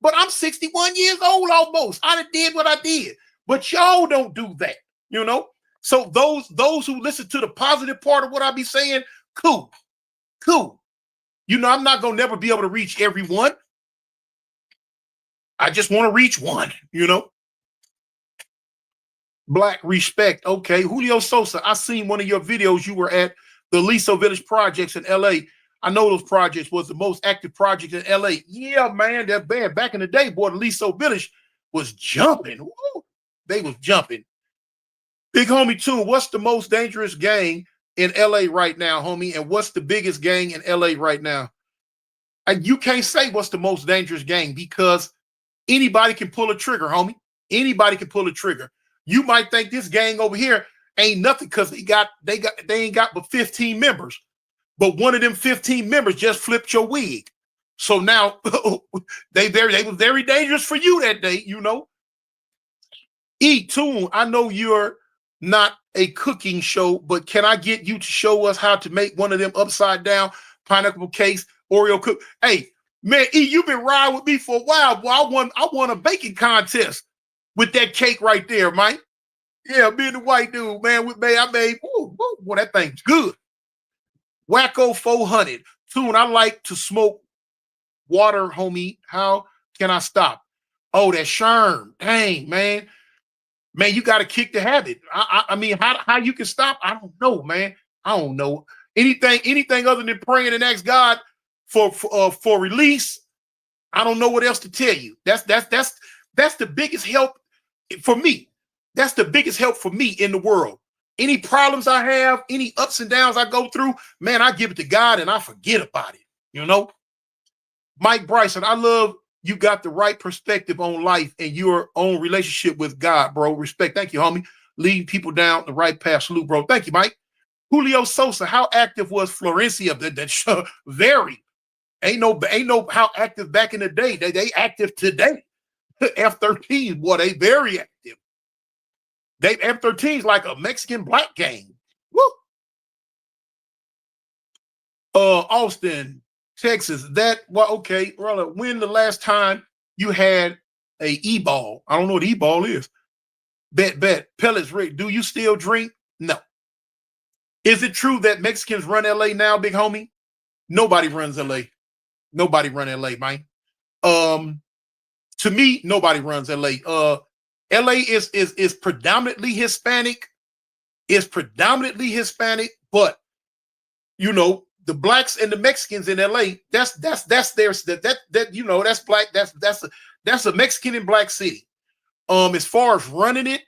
But I'm 61 years old almost. I did what I did. But y'all don't do that, So those who listen to the positive part of what I be saying, cool. I'm not going to never be able to reach everyone. I just want to reach one, Black respect. Okay. Julio Sosa, I seen one of your videos. You were at the Aliso Village projects in LA. I know those projects was the most active project in LA. Yeah, man, that band back in the day, boy, the Aliso Village was jumping. Woo, they was jumping. Big homie Tune, what's the most dangerous gang in LA right now, homie? And what's the biggest gang in LA right now? And you can't say what's the most dangerous gang because anybody can pull a trigger, homie. Anybody can pull a trigger. You might think this gang over here ain't nothing because they ain't got but 15 members. But one of them 15 members just flipped your wig. So now they were very dangerous for you that day, you know. Tune, I know you're not a cooking show, but can I get you to show us how to make one of them upside down pineapple cakes, Oreo cook? Hey, man, you've been riding with me for a while. Boy, I won a baking contest with that cake right there, Mike. Yeah, me and the white dude, man. I made, boy, that thing's good. Wacko 400. Tune, I like to smoke water, homie. How can I stop? Oh, that Sherm. Dang, man. Man, you got to kick the habit. I mean, how you can stop? I don't know, man. I don't know. Anything other than praying and ask God for release. I don't know what else to tell you. That's the biggest help for me. That's the biggest help for me in the world. Any problems I have, any ups and downs I go through, man, I give it to God and I forget about it. You know, Mike Bryson, I love you got the right perspective on life and your own relationship with God, bro. Respect. Thank you, homie. Leading people down the right path. Salute, bro. Thank you, Mike. Julio Sosa, how active was Florencia? That very. Ain't no how active back in the day. They active today. F-13, boy, they very active. They F-13 is like a Mexican black gang. Woo. Austin, Texas. Okay, brother. When the last time you had a e-ball? I don't know what e-ball is. Bet. Pellets, Rick. Do you still drink? No. Is it true that Mexicans run LA now, big homie? Nobody runs LA. Nobody run LA, man. To me, nobody runs LA. LA is predominantly Hispanic. It's predominantly Hispanic, but you know, the blacks and the Mexicans in LA, that's theirs. That you know, that's black. That's a Mexican and black city. As far as running it,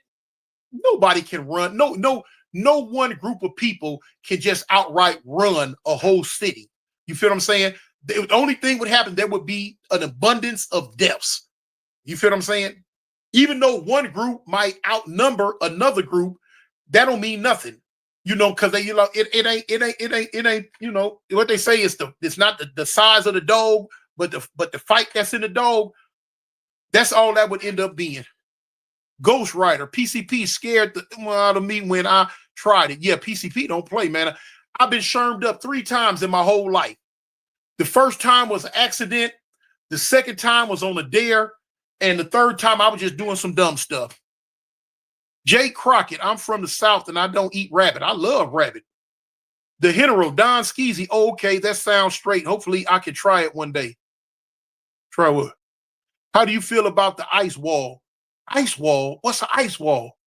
nobody can run. No one group of people can just outright run a whole city. You feel what I'm saying? The only thing would happen, there would be an abundance of deaths. You feel what I'm saying? Even though one group might outnumber another group, that don't mean nothing. You know, because they, you know, it ain't, you know, what they say is it's not the size of the dog, but the fight that's in the dog. That's all that would end up being. Ghost Rider, PCP scared out of me when I tried it. Yeah, PCP don't play, man. I've been shermed up 3 times in my whole life. The first time was an accident. The second time was on a dare. And the third time I was just doing some dumb stuff. Jay Crockett, I'm from the South and I don't eat rabbit. I love rabbit. The General, Don Skeezy. Oh, okay, that sounds straight. Hopefully I can try it one day. Try what? How do you feel about the ice wall? Ice wall? What's an ice wall?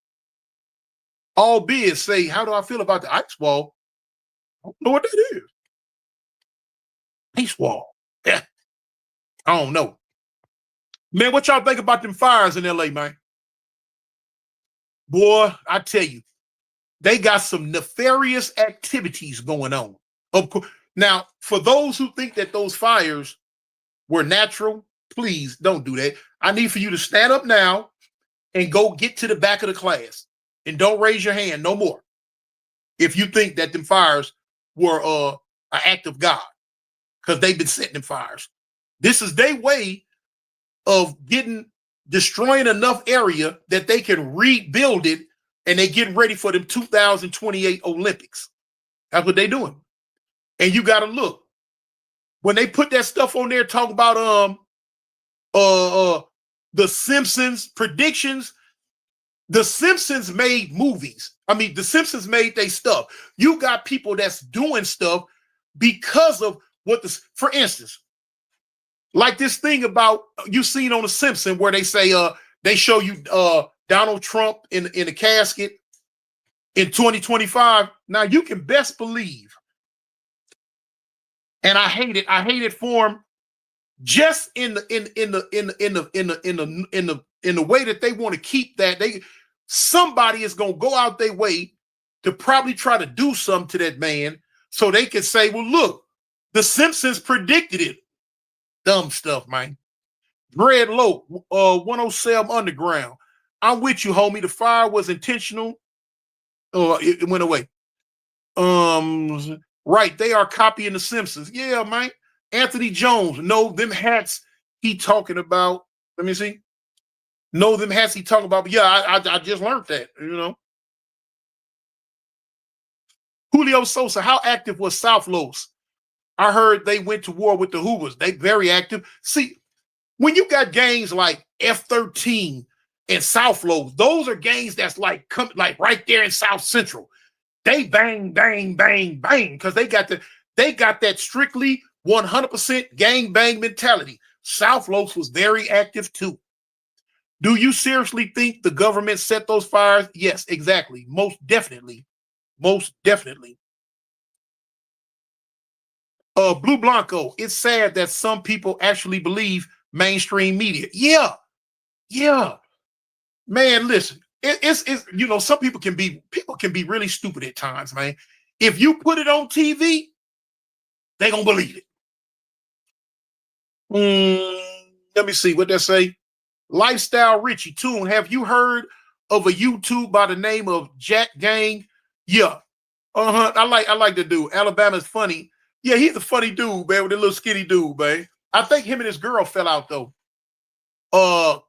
All beers say, how do I feel about the ice wall? I don't know what that is. Ice wall. Yeah. I don't know. Man, what y'all think about them fires in LA, man? Boy, I tell you, they got some nefarious activities going on. Of course. Now, for those who think that those fires were natural, please don't do that. I need for you to stand up now and go get to the back of the class and don't raise your hand no more. If you think that them fires were an act of God, because they've been setting them fires. This is their way of destroying enough area that they can rebuild it, and they getting ready for them 2028 Olympics. That's what they doing. And you got to look. When they put that stuff on there talking about the Simpsons predictions, the Simpsons made movies. I mean, the Simpsons made their stuff. You got people that's doing stuff because of for instance, like this thing about you seen on the Simpsons where they say they show you Donald Trump in a casket in 2025. Now you can best believe, and I hate it for him, just in the way that they want to keep that. Somebody is gonna go out their way to probably try to do something to that man so they could say, well, look, the Simpsons predicted it. Dumb stuff, man. Dread Low, 107 Underground. I'm with you, homie. The fire was intentional. Oh, it went away. Right. They are copying the Simpsons. Yeah, man. Anthony Jones. No, them hats he talking about. Let me see. No, them hats he talking about. But yeah, I just learned that, you know. Julio Sosa, how active was South Los? I heard they went to war with the Hoovers. They very active. See, when you got gangs like F-13 and South Los, those are gangs that's like right there in South Central. They bang, bang, bang, bang, because they got that strictly 100% gang bang mentality. South Los was very active too. Do you seriously think the government set those fires? Yes, exactly. Most definitely. Most definitely. Blue Blanco, it's sad that some people actually believe mainstream media. Yeah. Yeah. Man, listen. It's you know, some people can be really stupid at times, man. If you put it on TV, they gonna believe it. Let me see what they say. Lifestyle Richie Tune. Have you heard of a YouTube by the name of Jack Gang? Yeah. I like the dude. Alabama's funny. Yeah, he's a funny dude, man, with a little skinny dude, man. I think him and his girl fell out though. COD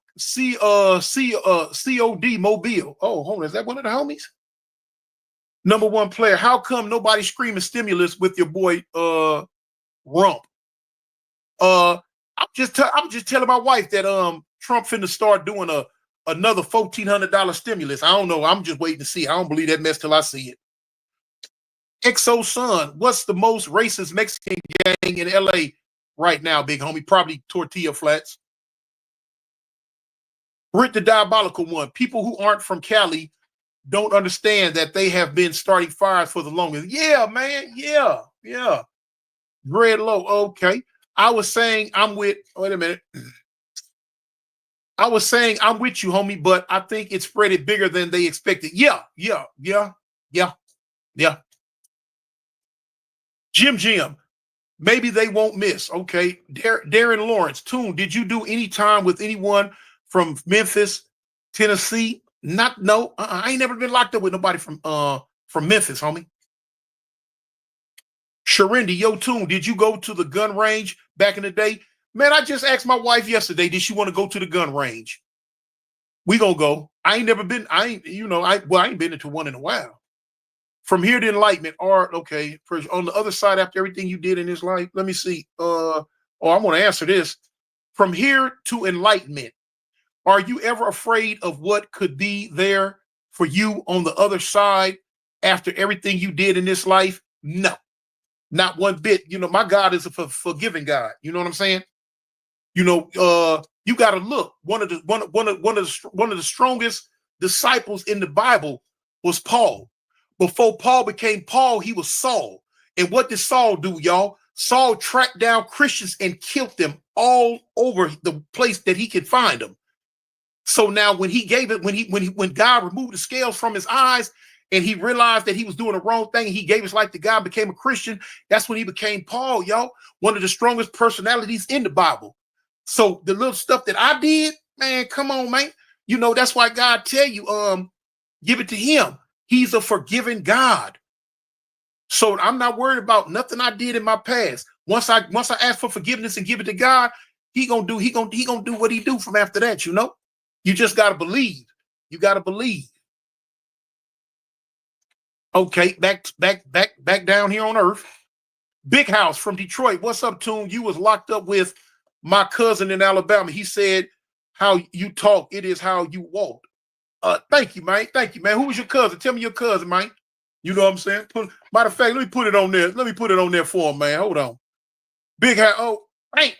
Mobile. Oh, hold on. Is that one of the homies? Number one player. How come nobody screaming stimulus with your boy Rump? I'm just telling my wife that Trump finna start doing another $1,400 stimulus. I don't know. I'm just waiting to see. I don't believe that mess till I see it. XO Son, what's the most racist Mexican gang in LA right now, big homie? Probably Tortilla Flats. Brit the Diabolical One. People who aren't from Cali don't understand that they have been starting fires for the longest. Yeah, man. Yeah. Dread Low. Okay. I was saying I'm with, wait a minute. I was saying I'm with you, homie, but I think it spread it bigger than they expected. Yeah. Jim. Maybe they won't miss. Okay. Darren Lawrence. Tune, did you do any time with anyone from Memphis, Tennessee? No. I ain't never been locked up with nobody from Memphis, homie. Sharindy, yo, Tune, did you go to the gun range back in the day? Man, I just asked my wife yesterday, did she want to go to the gun range? We gonna go. I ain't never been, I ain't been into one in a while. From here to enlightenment, art, okay. On the other side, after everything you did in this life, let me see. I'm gonna answer this. From here to enlightenment, are you ever afraid of what could be there for you on the other side after everything you did in this life? No, not one bit. You know, my God is a forgiving God. You know what I'm saying? You know, you got to look. One of the strongest disciples in the Bible was Paul. Before Paul became Paul, he was Saul. And what did Saul do, y'all? Saul tracked down Christians and killed them all over the place that he could find them. So now when he gave it, when God removed the scales from his eyes and he realized that he was doing the wrong thing, he gave his life to God, became a Christian. That's when he became Paul, y'all. One of the strongest personalities in the Bible. So the little stuff that I did, man, come on, man. You know, that's why God tell you, give it to him. He's a forgiving God. So I'm not worried about nothing I did in my past. Once I ask for forgiveness and give it to God, he gonna do what he do from after that, you know? You just gotta believe. You gotta believe. Okay, back down here on earth. Big House from Detroit. What's up, Tune? You was locked up with my cousin in Alabama. He said, how you talk, it is how you walk. Thank you, man. Thank you, man. Who was your cousin? Tell me your cousin, man. You know what I'm saying? Matter of fact, let me put it on there. Let me put it on there for him, man. Hold on. Big House. Oh, hey.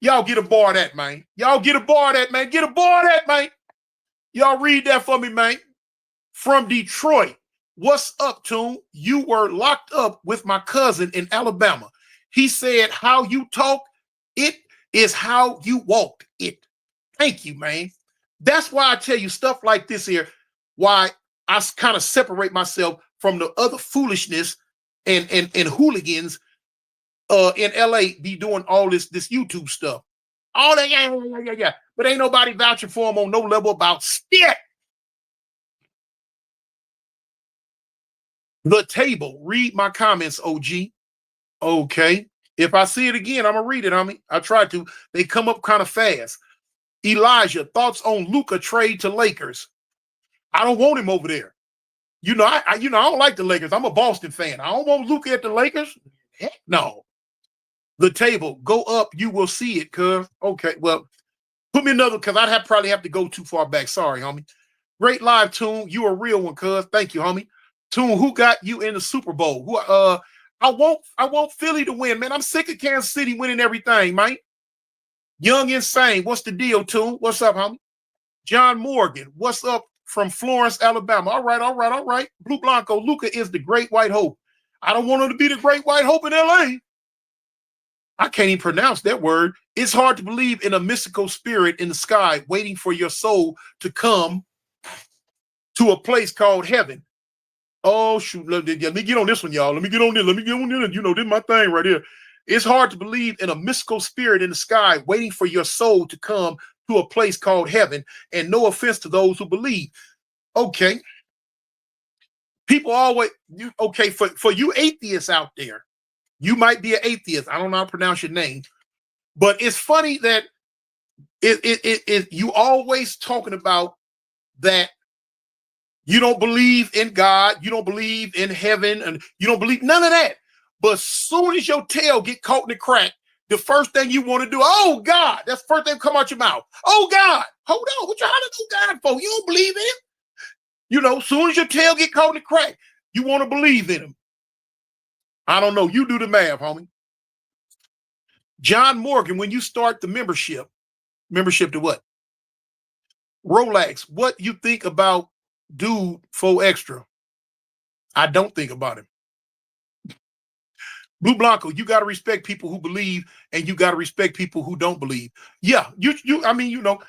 Y'all get a bar of that, man. Y'all get a bar of that, man. Get a bar of that, man. Y'all read that for me, man. From Detroit. What's up, Tune? You were locked up with my cousin in Alabama. He said, how you talk, it is how you walk it. Thank you, man. That's why I tell you stuff like this here. Why I kind of separate myself from the other foolishness and hooligans in LA be doing all this YouTube stuff. All that, yeah. But ain't nobody vouching for them on no level about shit. The table. Read my comments, OG. Okay. If I see it again, I'm gonna read it, homie. I tried to. They come up kind of fast. Elijah, thoughts on Luka trade to Lakers? I don't want him over there. You know, I don't like the Lakers. I'm a Boston fan. I don't want Luka at the Lakers. Heck no. The table, go up, you will see it, cuz. Okay, well, put me another, because I'd probably have to go too far back. Sorry, homie. Great live, Tune. You a real one, cuz. Thank you, homie. Tune, who got you in the Super Bowl? Who I want Philly to win, man. I'm sick of Kansas City winning everything, man. Young Insane, what's the deal, Tune? What's up, homie? John Morgan, what's up from Florence, Alabama? All right. Blue Blanco, Luka is the great white hope. I don't want him to be the great white hope in LA. I can't even pronounce that word. It's hard to believe in a mystical spirit in the sky waiting for your soul to come to a place called heaven. Oh, shoot. Let me get on this one, y'all. Let me get on this. You know, this is my thing right here. It's hard to believe in a mystical spirit in the sky waiting for your soul to come to a place called heaven. And no offense to those who believe. Okay. People always, okay, for you atheists out there, you might be an atheist. I don't know how to pronounce your name. But it's funny that you always talking about that you don't believe in God, you don't believe in heaven, and you don't believe none of that. But as soon as your tail get caught in the crack, the first thing you want to do, oh God, that's the first thing come out your mouth. Oh God, hold on, what you trying to do God for? You don't believe in him. You know, as soon as your tail get caught in the crack, you want to believe in him. I don't know. You do the math, homie. John Morgan, when you start the membership to what? Rolex, what you think about dude for extra? I don't think about him. Blue Blanco, you got to respect people who believe, and you got to respect people who don't believe. Yeah, I mean, you know,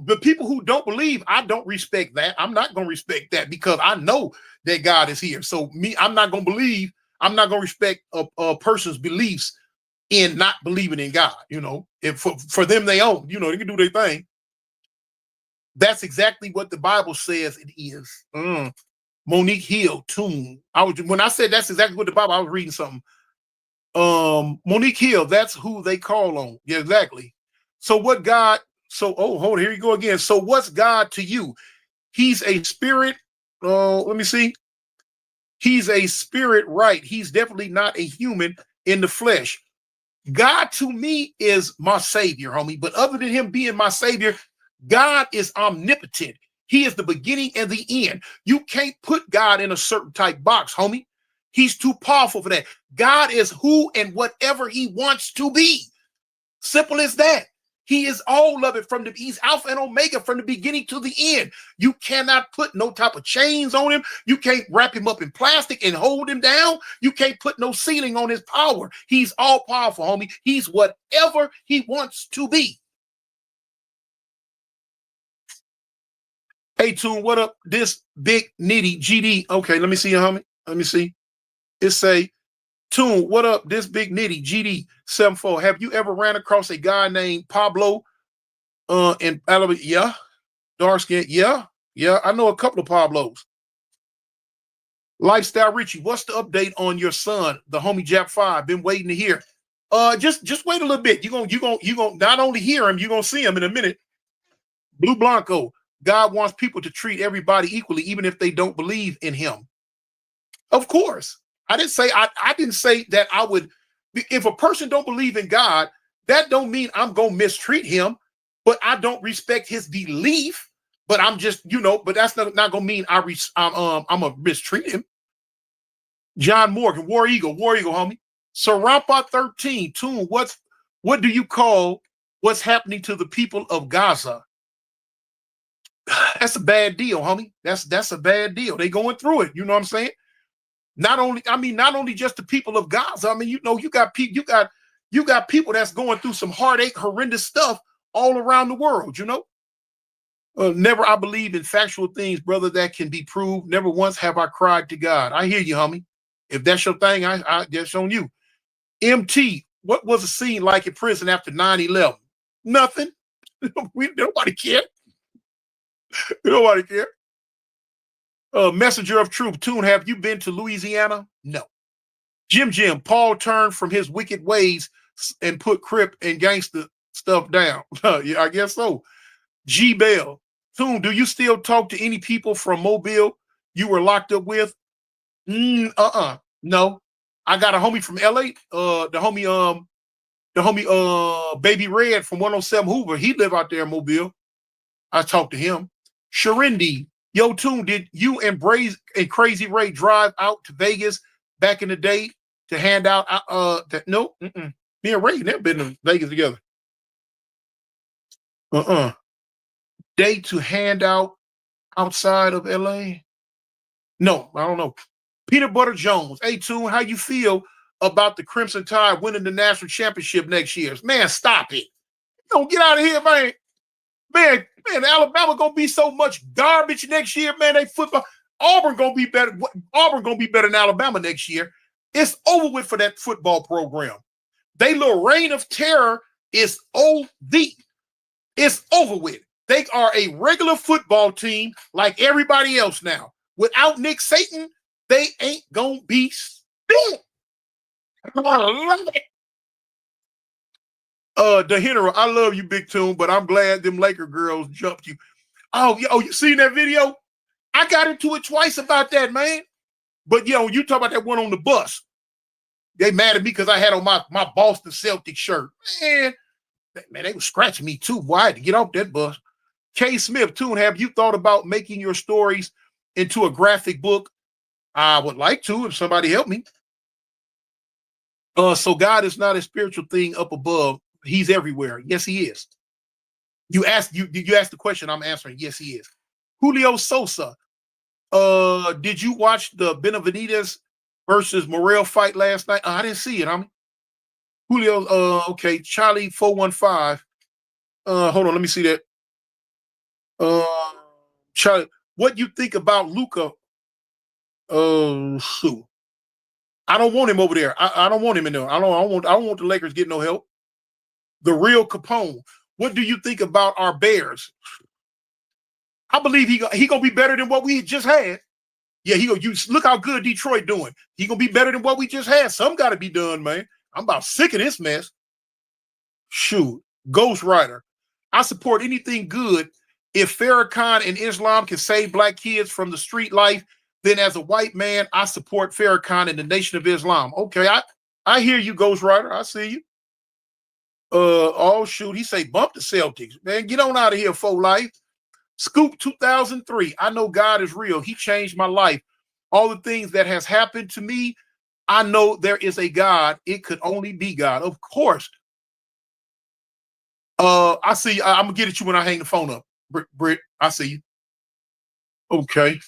the people who don't believe, I don't respect that. I'm not going to respect that because I know that God is here. So I'm not going to believe, I'm not going to respect a person's beliefs in not believing in God. You know, if for them, they own, you know, they can do their thing. That's exactly what the Bible says it is. Monique Hill, Tune. When I said that's exactly what the Bible, I was reading something. Monique Hill, that's who they call on. Yeah, exactly. So what God, hold on, here you go again. So what's God to you? He's a spirit. Let me see. He's a spirit, right? He's definitely not a human in the flesh. God to me is my savior, homie. But other than him being my savior, God is omnipotent. He is the beginning and the end. You can't put God in a certain type box, homie. He's too powerful for that. God is who and whatever he wants to be. Simple as that. He is all of it he's Alpha and Omega from the beginning to the end. You cannot put no type of chains on him. You can't wrap him up in plastic and hold him down. You can't put no ceiling on his power. He's all powerful, homie. He's whatever he wants to be. Hey, Tune, what up? This big nitty GD. Okay, let me see you, homie. Let me see. It say, Tune, what up? This big nitty GD 74. Have you ever ran across a guy named Pablo in Alabama? Yeah. Dark skin. Yeah. I know a couple of Pablos. Lifestyle Richie, what's the update on your son, the homie Jap 5? Been waiting to hear. Just wait a little bit. You're gonna not only hear him, you're gonna see him in a minute. Blue Blanco, God wants people to treat everybody equally, even if they don't believe in him. Of course. I didn't say that I would. If a person don't believe in God, that don't mean I'm gonna mistreat him, but I don't respect his belief. But I'm just, but that's not gonna mean I'm gonna mistreat him. John Morgan, War Eagle, homie. Sarampa 13, Tune, what do you call what's happening to the people of Gaza? That's a bad deal, homie. That's a bad deal. They going through it. You know what I'm saying? Not only just the people of Gaza. I mean, you got people that's going through some heartache, horrendous stuff all around the world, Never I believe in factual things, brother, that can be proved. Never once have I cried to God. I hear you, homie. If that's your thing, I that's on you. MT, what was the scene like in prison after 9/11? Nothing. Nobody care. Nobody care. Messenger of Truth, Tune, have you been to Louisiana? No. Jim, Paul turned from his wicked ways and put Crip and gangster stuff down. Yeah, I guess so. G Bell, Tune, do you still talk to any people from Mobile you were locked up with? No. I got a homie from LA. The homie Baby Red from 107 Hoover. He live out there in Mobile. I talked to him. Sharindi, yo, Tune, did you and Crazy Ray drive out to Vegas back in the day to hand out no? Me and Ray never been to Vegas together. Day to hand out outside of LA? No, I don't know. Peanut Butter Jones, hey, Tune, how you feel about the Crimson Tide winning the national championship next year? Man, stop it. Don't get out of here, man. Man, Alabama gonna be so much garbage next year, man. They football. Auburn gonna be better. Auburn gonna be better than Alabama next year. It's over with for that football program. They little reign of terror is OD. It's over with. They are a regular football team like everybody else now. Without Nick Saban, they ain't gonna be still. The Henry, I love you, Big Tune, but I'm glad them Laker girls jumped you. Oh, you seen that video? I got into it twice about that, man. But you talk about that one on the bus. They mad at me because I had on my Boston Celtics shirt. Man, they were scratching me too. Boy, I had to get off that bus. K. Smith, Tune, have you thought about making your stories into a graphic book? I would like to if somebody help me. So God is not a spiritual thing up above. He's everywhere. Yes, he is. You asked the question, I'm answering. Yes, he is. Julio Sosa. Did you watch the Benavidez versus Morrell fight last night? I didn't see it, homie. Julio, okay. Charlie 415. Hold on, let me see that. Charlie, what you think about Luka? Sue. I don't want him over there. I don't want him in there. I don't want the Lakers getting no help. The real Capone. What do you think about our Bears? I believe he gonna be better than what we just had. Yeah, look how good Detroit doing. He gonna be better than what we just had. Some got to be done, man. I'm about sick of this mess. Shoot, Ghost Rider. I support anything good. If Farrakhan and Islam can save black kids from the street life, then as a white man, I support Farrakhan and the Nation of Islam. Okay, I hear you, Ghost Rider. I see you. Oh shoot, he say bump the Celtics. Man, get on out of here, faux life. Scoop 2003. I know God is real. He changed my life. All the things that has happened to me, I know there is a God. It could only be God. Of course. I see you. I'm gonna get at you when I hang the phone up. Britt, I see you. Okay.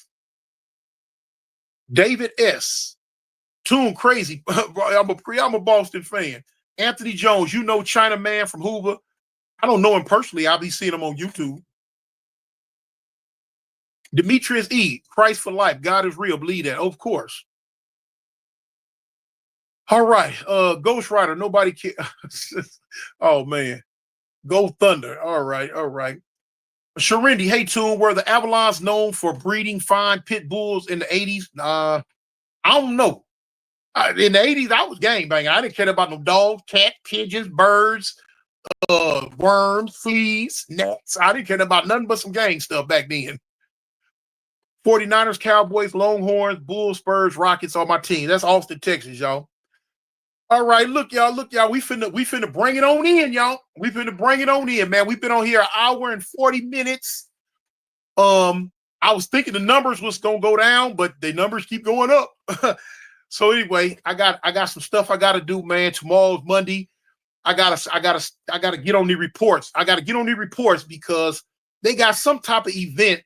David S. Tune crazy. I'm a Boston fan. Anthony Jones, you know China Man from Hoover. I don't know him personally. I'll be seeing him on YouTube. Demetrius E. Christ for life. God is real. Believe that. Of course. All right. Ghost Rider. Nobody cares. Oh, man. Go Thunder. All right. Sharindi, hey, Tune, were the Avalons known for breeding fine pit bulls in the 80s? I don't know. In the 80s, I was gangbanging. I didn't care about no dogs, cats, pigeons, birds, worms, fleas, gnats. I didn't care about nothing but some gang stuff back then. 49ers, Cowboys, Longhorns, Bulls, Spurs, Rockets on my team. That's Austin, Texas, y'all. All right, look, y'all. We finna bring it on in, y'all. We finna bring it on in, man. We've been on here an hour and 40 minutes. I was thinking the numbers was gonna go down, but the numbers keep going up. So anyway, I got some stuff I gotta do, man. Tomorrow's Monday. I gotta get on the reports. I gotta get on the reports because they got some type of event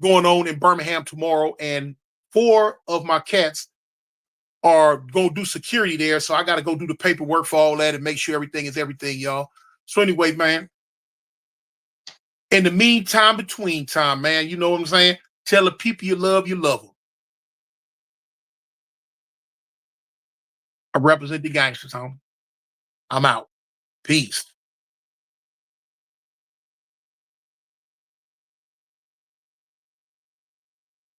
going on in Birmingham tomorrow, and 4 of my cats are going to do security there. So I got to go do the paperwork for all that and make sure everything is everything, y'all. So anyway, man, In the meantime, between time, man, you know what I'm saying? Tell the people you love them. I represent the gangsters, homie. I'm out. Peace.